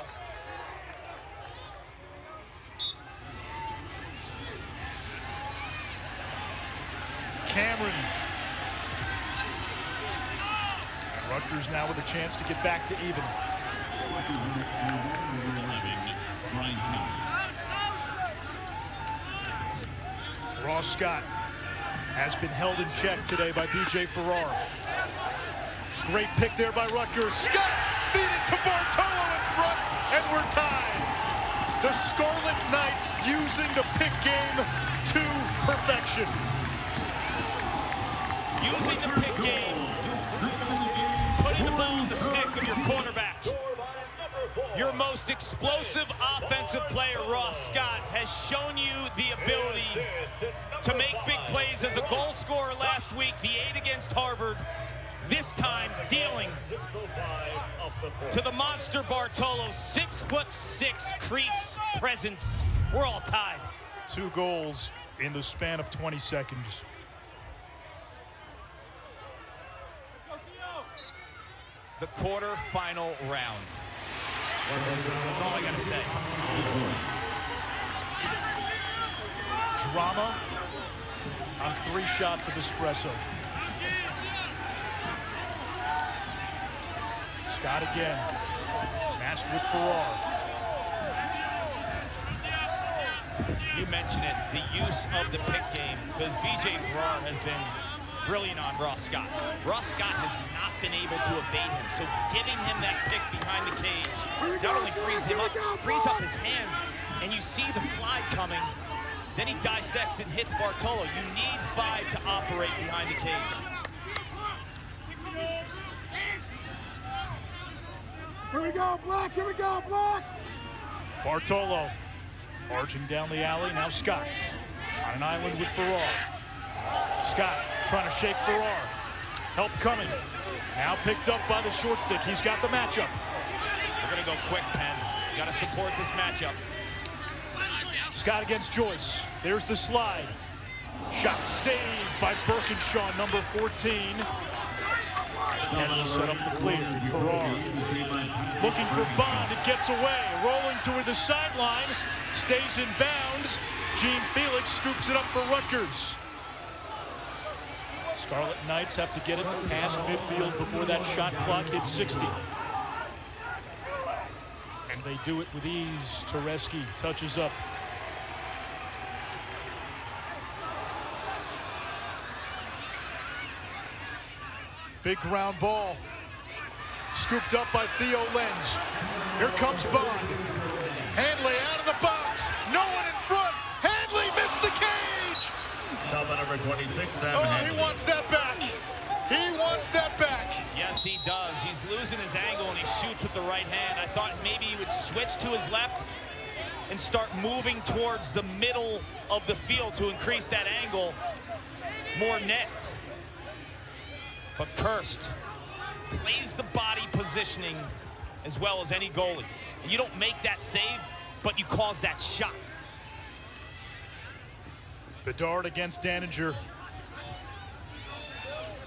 Cameron. And Rutgers now with a chance to get back to even. Ross Scott has been held in check today by B.J. Farrar. Great pick there by Rutgers. Scott beat it to Bartolo in front, and we're tied. The Scarlet Knights using the pick game to perfection. Using the pick game, putting the ball in the stick of your quarterback. Your most explosive offensive player, Ross Scott, has shown you the ability to make big plays as a goal scorer last week, the 8 against Harvard. This time dealing to the monster Bartolo, 6'6" crease presence. We're all tied. 2 goals in the span of 20 seconds. The quarter-final round. That's all I gotta say. Drama on 3 shots of espresso. Scott again, matched with Farrar. You mentioned it, the use of the pick game, because B.J. Farrar has been brilliant on Ross Scott. Ross Scott has not been able to evade him, so giving him that pick behind the cage not only frees him up, frees up his hands, and you see the slide coming, then he dissects and hits Bartolo. You need 5 to operate behind the cage. Here we go, Black! Here we go, Black! Bartolo charging down the alley. Now Scott on an island with Farrar. Scott trying to shake Farrar. Help coming. Now picked up by the short stick. He's got the matchup. We're going to go quick, Penn. Got to support this matchup. Scott against Joyce. There's the slide. Shot saved by Birkinshaw, number 14. And he'll set up the clear. Farrar looking for Bond. It gets away. Rolling toward the sideline. Stays in bounds. Gene Felix scoops it up for Rutgers. Scarlet Knights have to get it past midfield before that shot clock hits 60. And they do it with ease. Tereski touches up. Big ground ball. Scooped up by Theo Lenz. Here comes Bond. Handley out of the box. No one in front. Handley missed the cage. Number 26, Oh, he wants that back. He wants that back. Yes, he does. He's losing his angle and he shoots with the right hand. I thought maybe he would switch to his left and start moving towards the middle of the field to increase that angle. More net. But Kurtz plays the body positioning as well as any goalie. You don't make that save, but you cause that shot. Bedard against Daninger,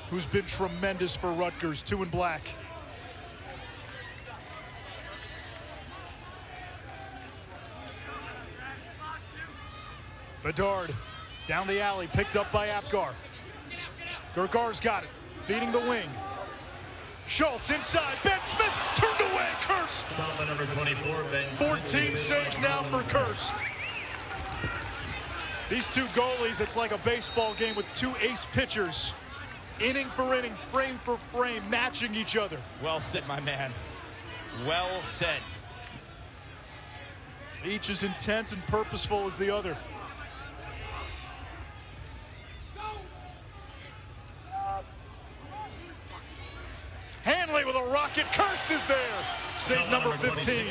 who's been tremendous for Rutgers, 2 in black. Bedard down the alley, picked up by Apgar. Gergar's got it, feeding the wing. Schultz inside, Ben Smith turned away, Kurtz. Number 24, Ben 14 saves now for Kurtz. These 2 goalies, it's like a baseball game with 2 ace pitchers. Inning for inning, frame for frame, matching each other. Well said, my man. Well said. Each as intense and purposeful as the other. Hanley with a rocket. Kurtz is there. Save number 15.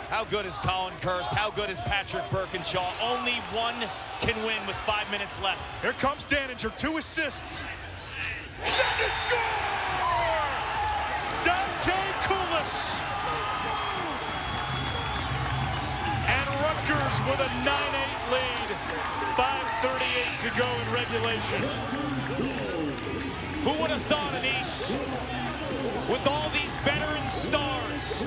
How good is Colin Kurtz? How good is Patrick Birkinshaw? Only one can win with 5 minutes left. Here comes Daninger, 2 assists. Shot to score! Dante Koulis. And Rutgers with a 9-8 lead. 5:38 to go in regulation. Who would have thought, Anish, with all these veteran stars,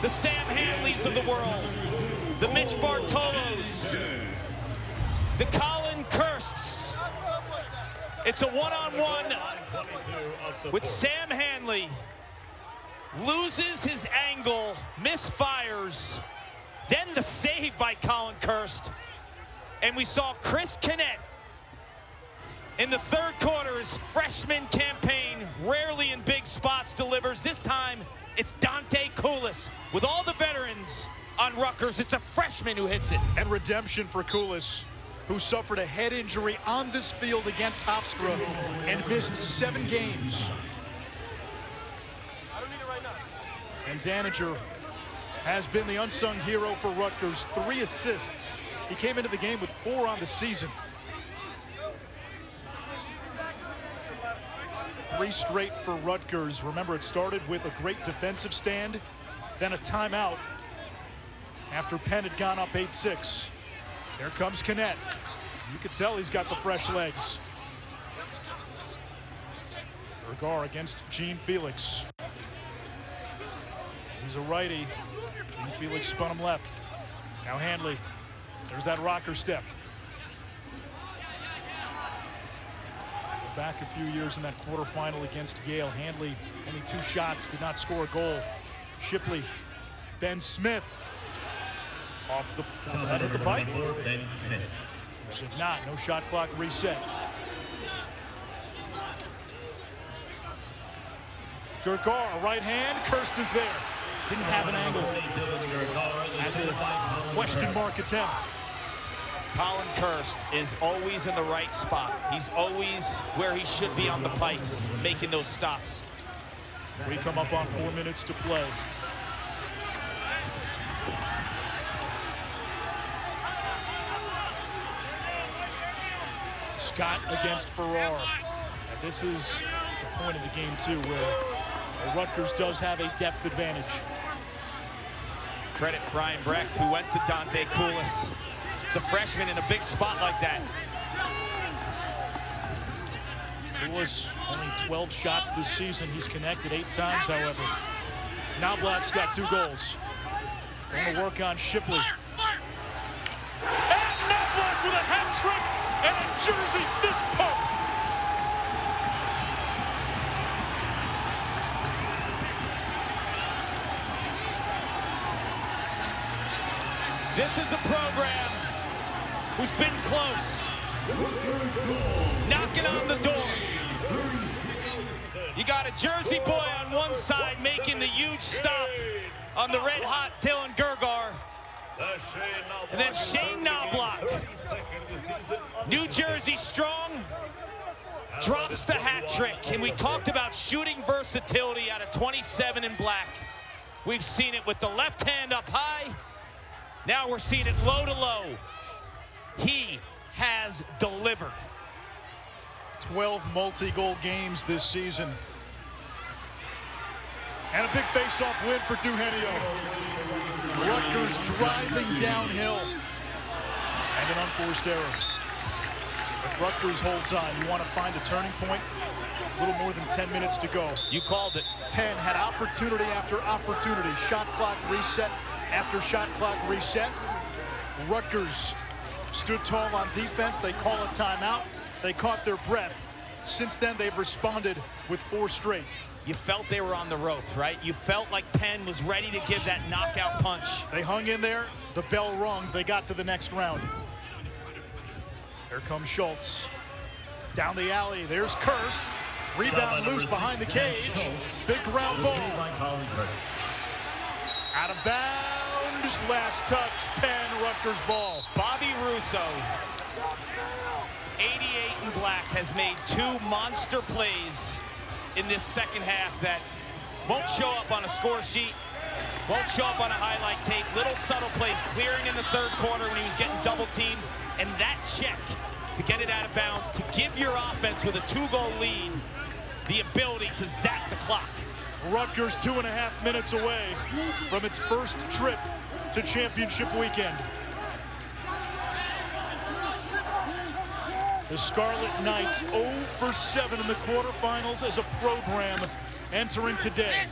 the Sam Hanleys of the world, the Mitch Bartolos, the Colin Kurtz, it's a one-on-one with Sam Hanley, loses his angle, misfires, then the save by Colin Kurtz, and we saw Chris Kinnett in the third quarter. His freshman campaign, rarely in big spots, delivers. This time, it's Dante Koulis. With all the veterans on Rutgers, it's a freshman who hits it. And redemption for Koulis, who suffered a head injury on this field against Hofstra and missed 7 games. And Daninger has been the unsung hero for Rutgers. 3 assists. He came into the game with 4 on the season. 3 straight for Rutgers. Remember, it started with a great defensive stand, then a timeout after Penn had gone up 8-6. Here comes Kinnett. You can tell he's got the fresh legs. Bergar against Gene Felix. He's a righty. Gene Felix spun him left. Now Hanley. There's that rocker step. Back a few years in that quarterfinal against Yale. Hanley, only 2 shots, did not score a goal. Shipley, Ben Smith, off the, that hit the pipe. Did not, no shot clock reset. Gergar, right hand, Kurtz is there. Didn't have an angle. Had the question mark attempt. Colin Kurtz is always in the right spot. He's always where he should be on the pipes, making those stops. We come up on 4 minutes to play. Scott against Farrar. And this is the point of the game, too, where Rutgers does have a depth advantage. Credit Brian Brecht, who went to Dante Koulis, the freshman, in a big spot like that. Koulis, only 12 shots this season. He's connected 8 times, however. Knobloch's got 2 goals. Going to work on Shipley. And Knobloch with a hat trick and a jersey fist pump. This is a program who's been close, knocking on the door. You got a Jersey boy on one side making the huge stop on the red-hot Dylan Gergar. And then Shane Knobloch, New Jersey strong, drops the hat trick. And we talked about shooting versatility out of 27 in black. We've seen it with the left hand up high. Now we're seeing it low to low. He has delivered. 12 multi-goal games this season. And a big face-off win for Duhenio. Rutgers driving downhill. And an unforced error. If Rutgers holds on, you want to find a turning point. A little more than 10 minutes to go. You called it. Penn had opportunity after opportunity. Shot clock reset after shot clock reset. Rutgers stood tall on defense. They call a timeout. They caught their breath. Since then, they've responded with 4 straight. You felt they were on the ropes, right? You felt like Penn was ready to give that knockout punch. They hung in there. The bell rung. They got to the next round. Here comes Schultz. Down the alley. There's Kurtz. Rebound loose behind the cage. Big ground ball. Out of bounds, last touch, Penn, Rutgers ball. Bobby Russo, 88 in black, has made 2 monster plays in this second half that won't show up on a score sheet, won't show up on a highlight tape. Little subtle plays, clearing in the third quarter when he was getting double teamed, and that check to get it out of bounds, to give your offense with a 2-goal lead the ability to zap the clock. Rutgers 2.5 minutes away from its first trip to championship weekend. The Scarlet Knights 0 for 7 in the quarterfinals as a program entering today.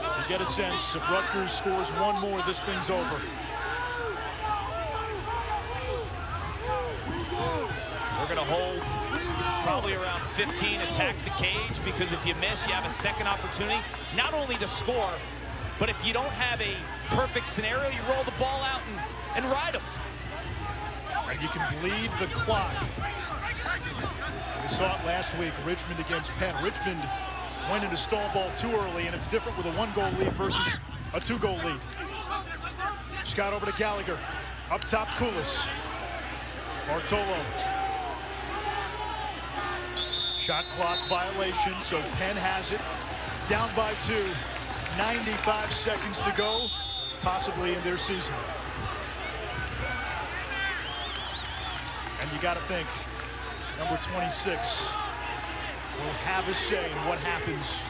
You get a sense if Rutgers scores one more, this thing's over. We're going to hold probably around 15, attack the cage, because if you miss, you have a second opportunity, not only to score, but if you don't have a perfect scenario, you roll the ball out and ride them. And you can bleed the clock. We saw it last week, Richmond against Penn. Richmond went into stall ball too early, and it's different with a 1-goal lead versus a 2-goal lead. Scott over to Gallagher. Up top, Koulis. Bartolo. Shot clock violation, so Penn has it. Down by 2. 95 seconds to go, possibly in their season. And you got to think, number 26 will have a say in what happens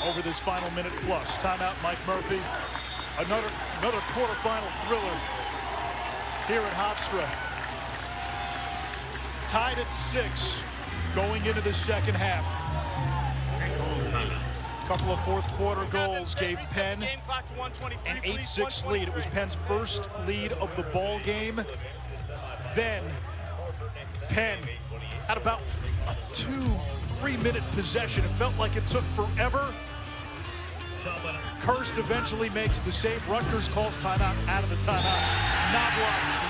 over this final minute plus. Timeout, Mike Murphy. Another quarterfinal thriller here at Hofstra. Tied at 6 going into the second half. A couple of fourth quarter goals gave Penn an 8-6 lead. It was Penn's first lead of the ball game. Then Penn had about a 2-3 minute possession. It felt like it took forever. Kirst eventually makes the save. Rutgers calls timeout out of the timeout. Knobloch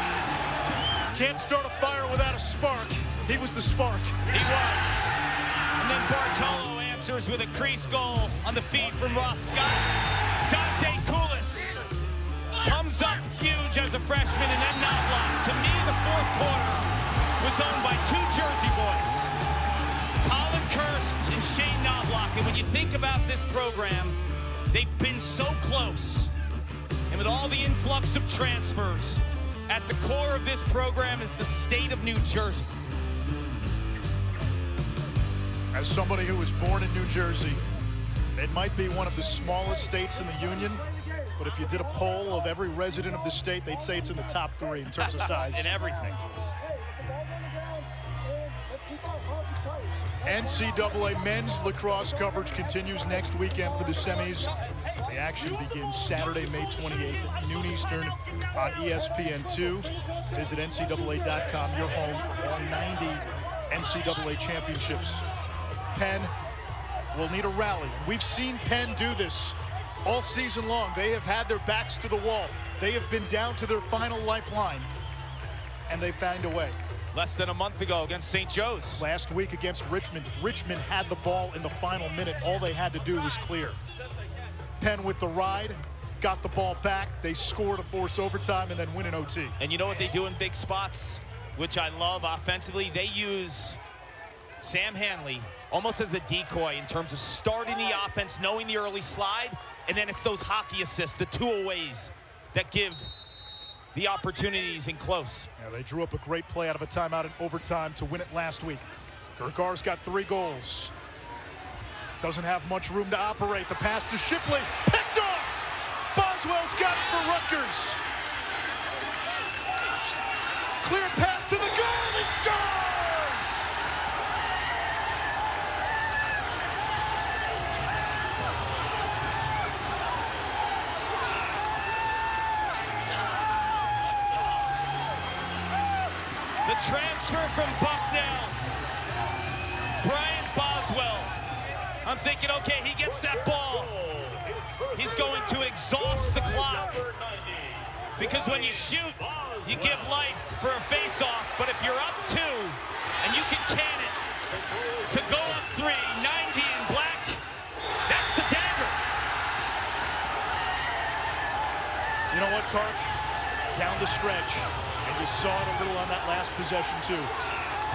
can't start a fire without a spark. He was the spark. He was. And then Bartolo answers with a crease goal on the feed from Ross Scott. Dante Koulis comes up huge as a freshman, and then Knobloch. To me, the fourth quarter was owned by 2 Jersey boys, Colin Kurtz and Shane Knobloch. And when you think about this program, they've been so close. And with all the influx of transfers, at the core of this program is the state of New Jersey. As somebody who was born in New Jersey, it might be one of the smallest states in the union, but if you did a poll of every resident of the state, they'd say it's in the top 3 in terms of size. In everything. NCAA men's lacrosse coverage continues next weekend for the semis. The action begins Saturday, May 28th at noon Eastern on ESPN2. Visit NCAA.com, your home for all 90 NCAA championships. Penn will need a rally. We've seen Penn do this all season long. They have had their backs to the wall. They have been down to their final lifeline, and they found a way. Less than a month ago against St. Joe's. Last week against Richmond, Richmond had the ball in the final minute. All they had to do was clear. Penn with the ride, got the ball back. They scored to force overtime and then win in OT. And you know what they do in big spots, which I love offensively? They use Sam Hanley almost as a decoy in terms of starting the offense, knowing the early slide, and then it's those hockey assists, the 2-aways that give the opportunities in close. Yeah, they drew up a great play out of a timeout in overtime to win it last week. Gergar's got 3 goals. Doesn't have much room to operate. The pass to Shipley, picked off! Boswell's got it for Rutgers. Clear path to the goal, he scores! The transfer from Bucknell, Brian Boswell. I'm thinking, okay, he gets that ball. He's going to exhaust the clock. Because when you shoot, you give life for a face-off. But if you're up 2 and you can can it to go up 3, 90 in black, that's the dagger. Clark down the stretch. And you saw it a little on that last possession, too.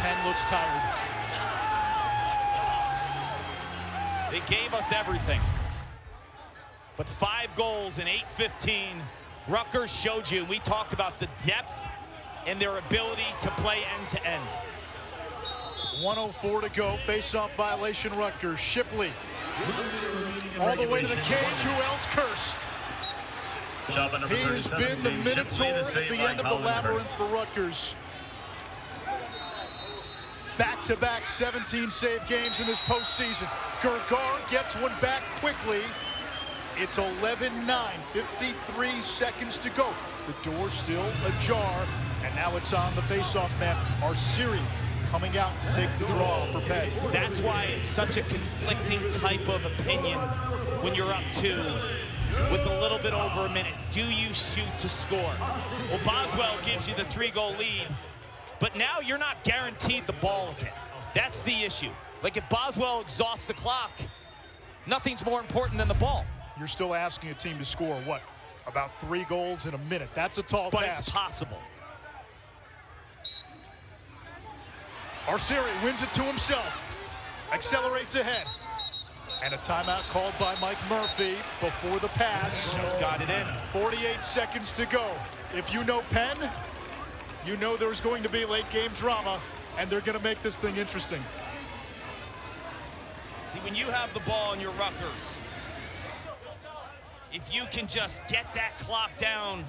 Penn looks tired. They gave us everything. But 5 goals in 8:15. Rutgers showed you, and we talked about the depth and their ability to play end-to-end. 1:04 to go. Face-off violation, Rutgers. Shipley all the way to the cage. Who else cursed? He has been the minotaur at the end of the labyrinth for Rutgers. Back-to-back 17 save games in this postseason. Gergar gets one back quickly. It's 11-9, 53 seconds to go. The door still ajar, and now it's on the face-off man. Arceri coming out to take the draw for Penn. That's why it's such a conflicting type of opinion when you're up 2 with a little bit over a minute. Do you shoot to score? Well, Boswell gives you the 3-goal lead, but now you're not guaranteed the ball again. That's the issue. Like, if Boswell exhausts the clock, nothing's more important than the ball. You're still asking a team to score, what, about 3 goals in a minute? That's a tall task. But it's possible. Arceri wins it to himself. Accelerates ahead. And a timeout called by Mike Murphy before the pass. Just got it in. 48 seconds to go. If you know Penn, you know there's going to be late game drama, and they're going to make this thing interesting. See, when you have the ball in your Rutgers, if you can just get that clock down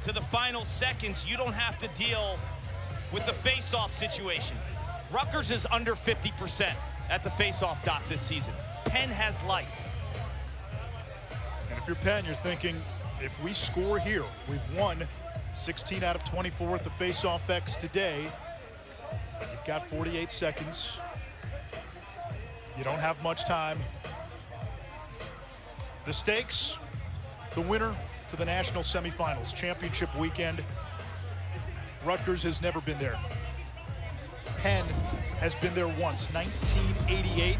to the final seconds, you don't have to deal with the face-off situation. Rutgers is under 50% at the face-off dot this season. Penn has life. And if you're Penn, you're thinking, if we score here, we've won 16 out of 24 at the face-off X today. You've got 48 seconds. You don't have much time. The stakes, the winner to the national semifinals, championship weekend. Rutgers has never been there. Penn has been there once, 1988.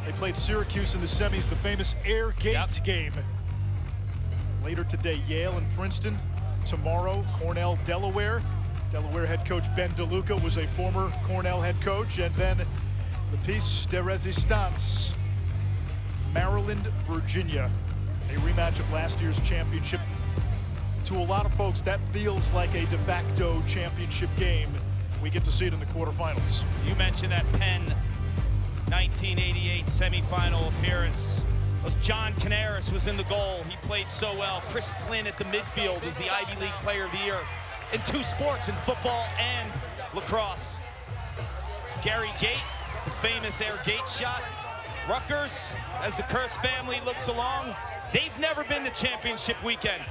They played Syracuse in the semis, the famous Air Gate game. Later today, Yale and Princeton. Tomorrow, Cornell, Delaware. Delaware head coach Ben DeLuca was a former Cornell head coach. And then the piece de resistance, Maryland, Virginia. A rematch of last year's championship. To a lot of folks, that feels like a de facto championship game. We get to see it in the quarterfinals. You mentioned that Penn 1988 semifinal appearance. John Canaris was in the goal. He played so well. Chris Flynn at the midfield was the Ivy League Player of the Year in 2 sports, in football and lacrosse. Gary Gate, the famous Air Gate shot. Rutgers, as the Kurtz family looks along, they've never been to championship weekend.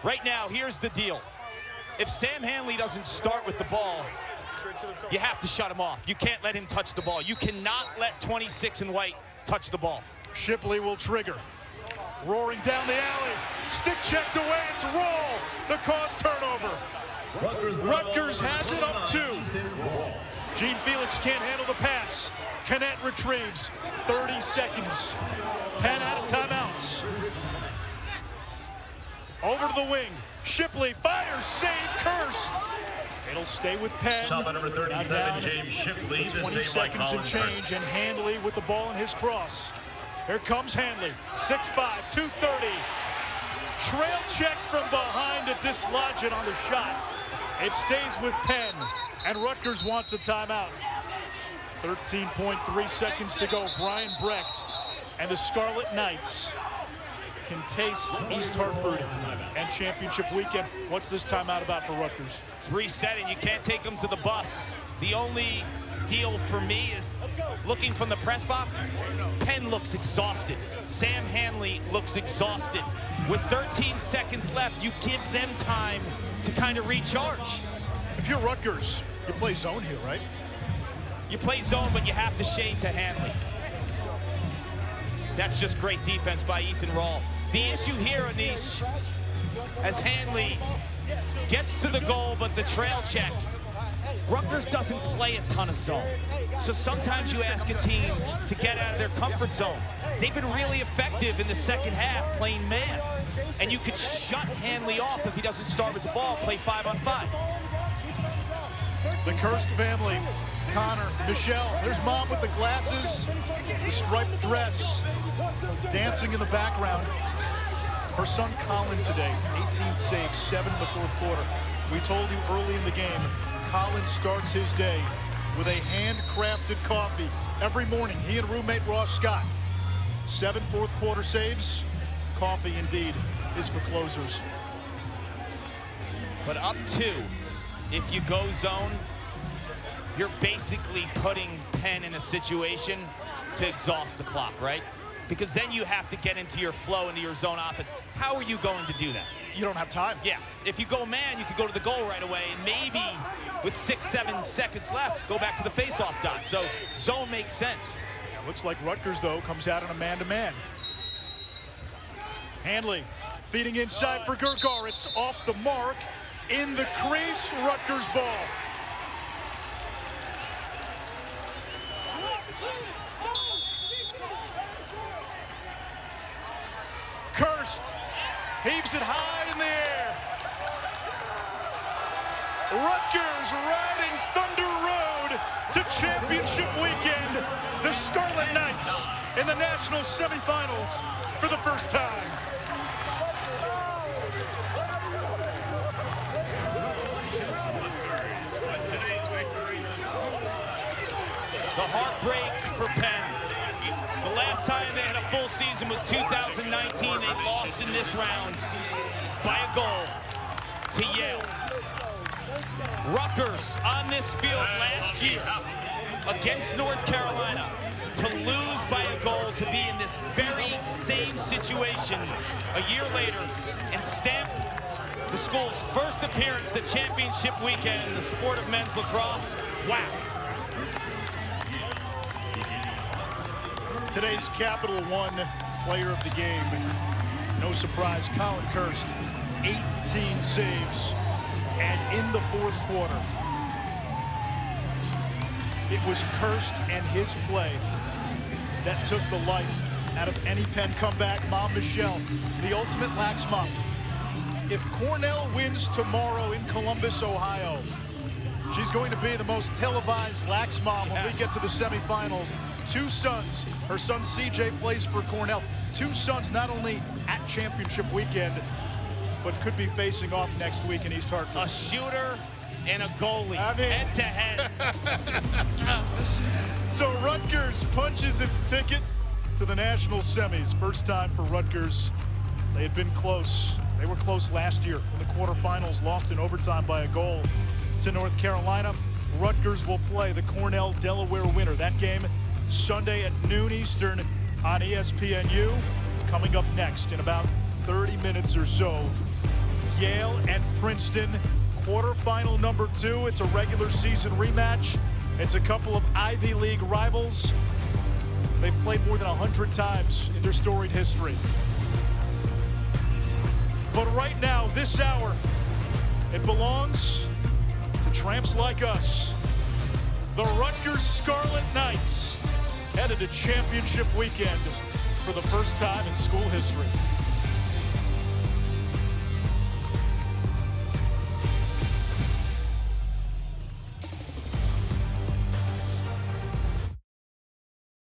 Right now, here's the deal. If Sam Hanley doesn't start with the ball, you have to shut him off. You can't let him touch the ball. You cannot let 26 in white touch the ball. Shipley will trigger. Roaring down the alley. Stick checked away. It's Roll. The cause turnover. Rutgers has it up 2. Gene Felix can't handle the pass. Canet retrieves. 30 seconds. Penn out of timeouts. Over to the wing. Shipley fires. Save. Cursed. It'll stay with Penn. Number 37, James Shipley. 20 seconds and change, and Hanley with the ball in his cross. Here comes Hanley. 6'5", 230. Trail check from behind to dislodge it on the shot. It stays with Penn, and Rutgers wants a timeout. 13.3 seconds to go. Brian Brecht and the Scarlet Knights can taste East Hartford and championship weekend. What's this timeout about for Rutgers? It's resetting. You can't take them to the bus. The only deal for me is looking from the press box. Penn looks exhausted. Sam Hanley looks exhausted. With 13 seconds left, you give them time to kind of recharge. If you're Rutgers, you play zone here, right? You play zone, but you have to shade to Hanley. That's just great defense by Ethan Rahl. The issue here, Anish, as Hanley gets to the goal, but the trail check. Rutgers doesn't play a ton of zone. So sometimes you ask a team to get out of their comfort zone. They've been really effective in the second half playing man. And you could shut Hanley off if he doesn't start with the ball, play 5-on-5. The Kurtz family, Connor, Michelle, there's mom with the glasses, the striped dress, dancing in the background. Her son Colin today, 18 saves, 7 in the fourth quarter. We told you early in the game, Colin starts his day with a handcrafted coffee every morning. He and roommate Ross Scott. 7 fourth quarter saves. Coffee indeed is for closers. But up 2, if you go zone, you're basically putting Penn in a situation to exhaust the clock, right? Because then you have to get into your flow, into your zone offense. How are you going to do that? You don't have time. Yeah, if you go man, you could go to the goal right away, and maybe with 6-7 seconds left, go back to the face-off dot. So zone makes sense. Yeah, looks like Rutgers, though, comes out on a man-to-man. Hanley feeding inside for Gergar. It's off the mark. In the crease, Rutgers ball. Kurtz heaves it high in the air. Rutgers riding Thunder Road to championship weekend. The Scarlet Knights in the national semifinals for the first time. The heartbreak for Penn. The last time they had a full season was 2019. They lost in this round by a goal to Yale. Rutgers on this field last year against North Carolina to lose by a goal, to be in this very same situation a year later and stamp the school's first appearance at championship weekend in the sport of men's lacrosse. Wow. Today's Capital One player of the game, no surprise, Colin Kurtz, 18 saves, and in the fourth quarter, it was Kurtz and his play that took the life out of any Penn comeback. Mom Michelle, the ultimate lax mom. If Cornell wins tomorrow in Columbus, Ohio, she's going to be the most televised lax mom when we get to the semifinals. 2 sons. Her son CJ plays for Cornell. 2 sons not only at championship weekend, but could be facing off next week in East Hartford. A shooter and a goalie, head to head. So Rutgers punches its ticket to the national semis. First time for Rutgers. They had been close. They were close last year in the quarterfinals, lost in overtime by a goal to North Carolina. Rutgers will play the Cornell-Delaware winner. That game Sunday at noon Eastern on ESPNU. Coming up next in about 30 minutes or so, Yale and Princeton, quarterfinal number 2. It's a regular season rematch. It's a couple of Ivy League rivals. They've played more than 100 times in their storied history. But right now, this hour, it belongs to tramps like us. The Rutgers Scarlet Knights headed to championship weekend for the first time in school history.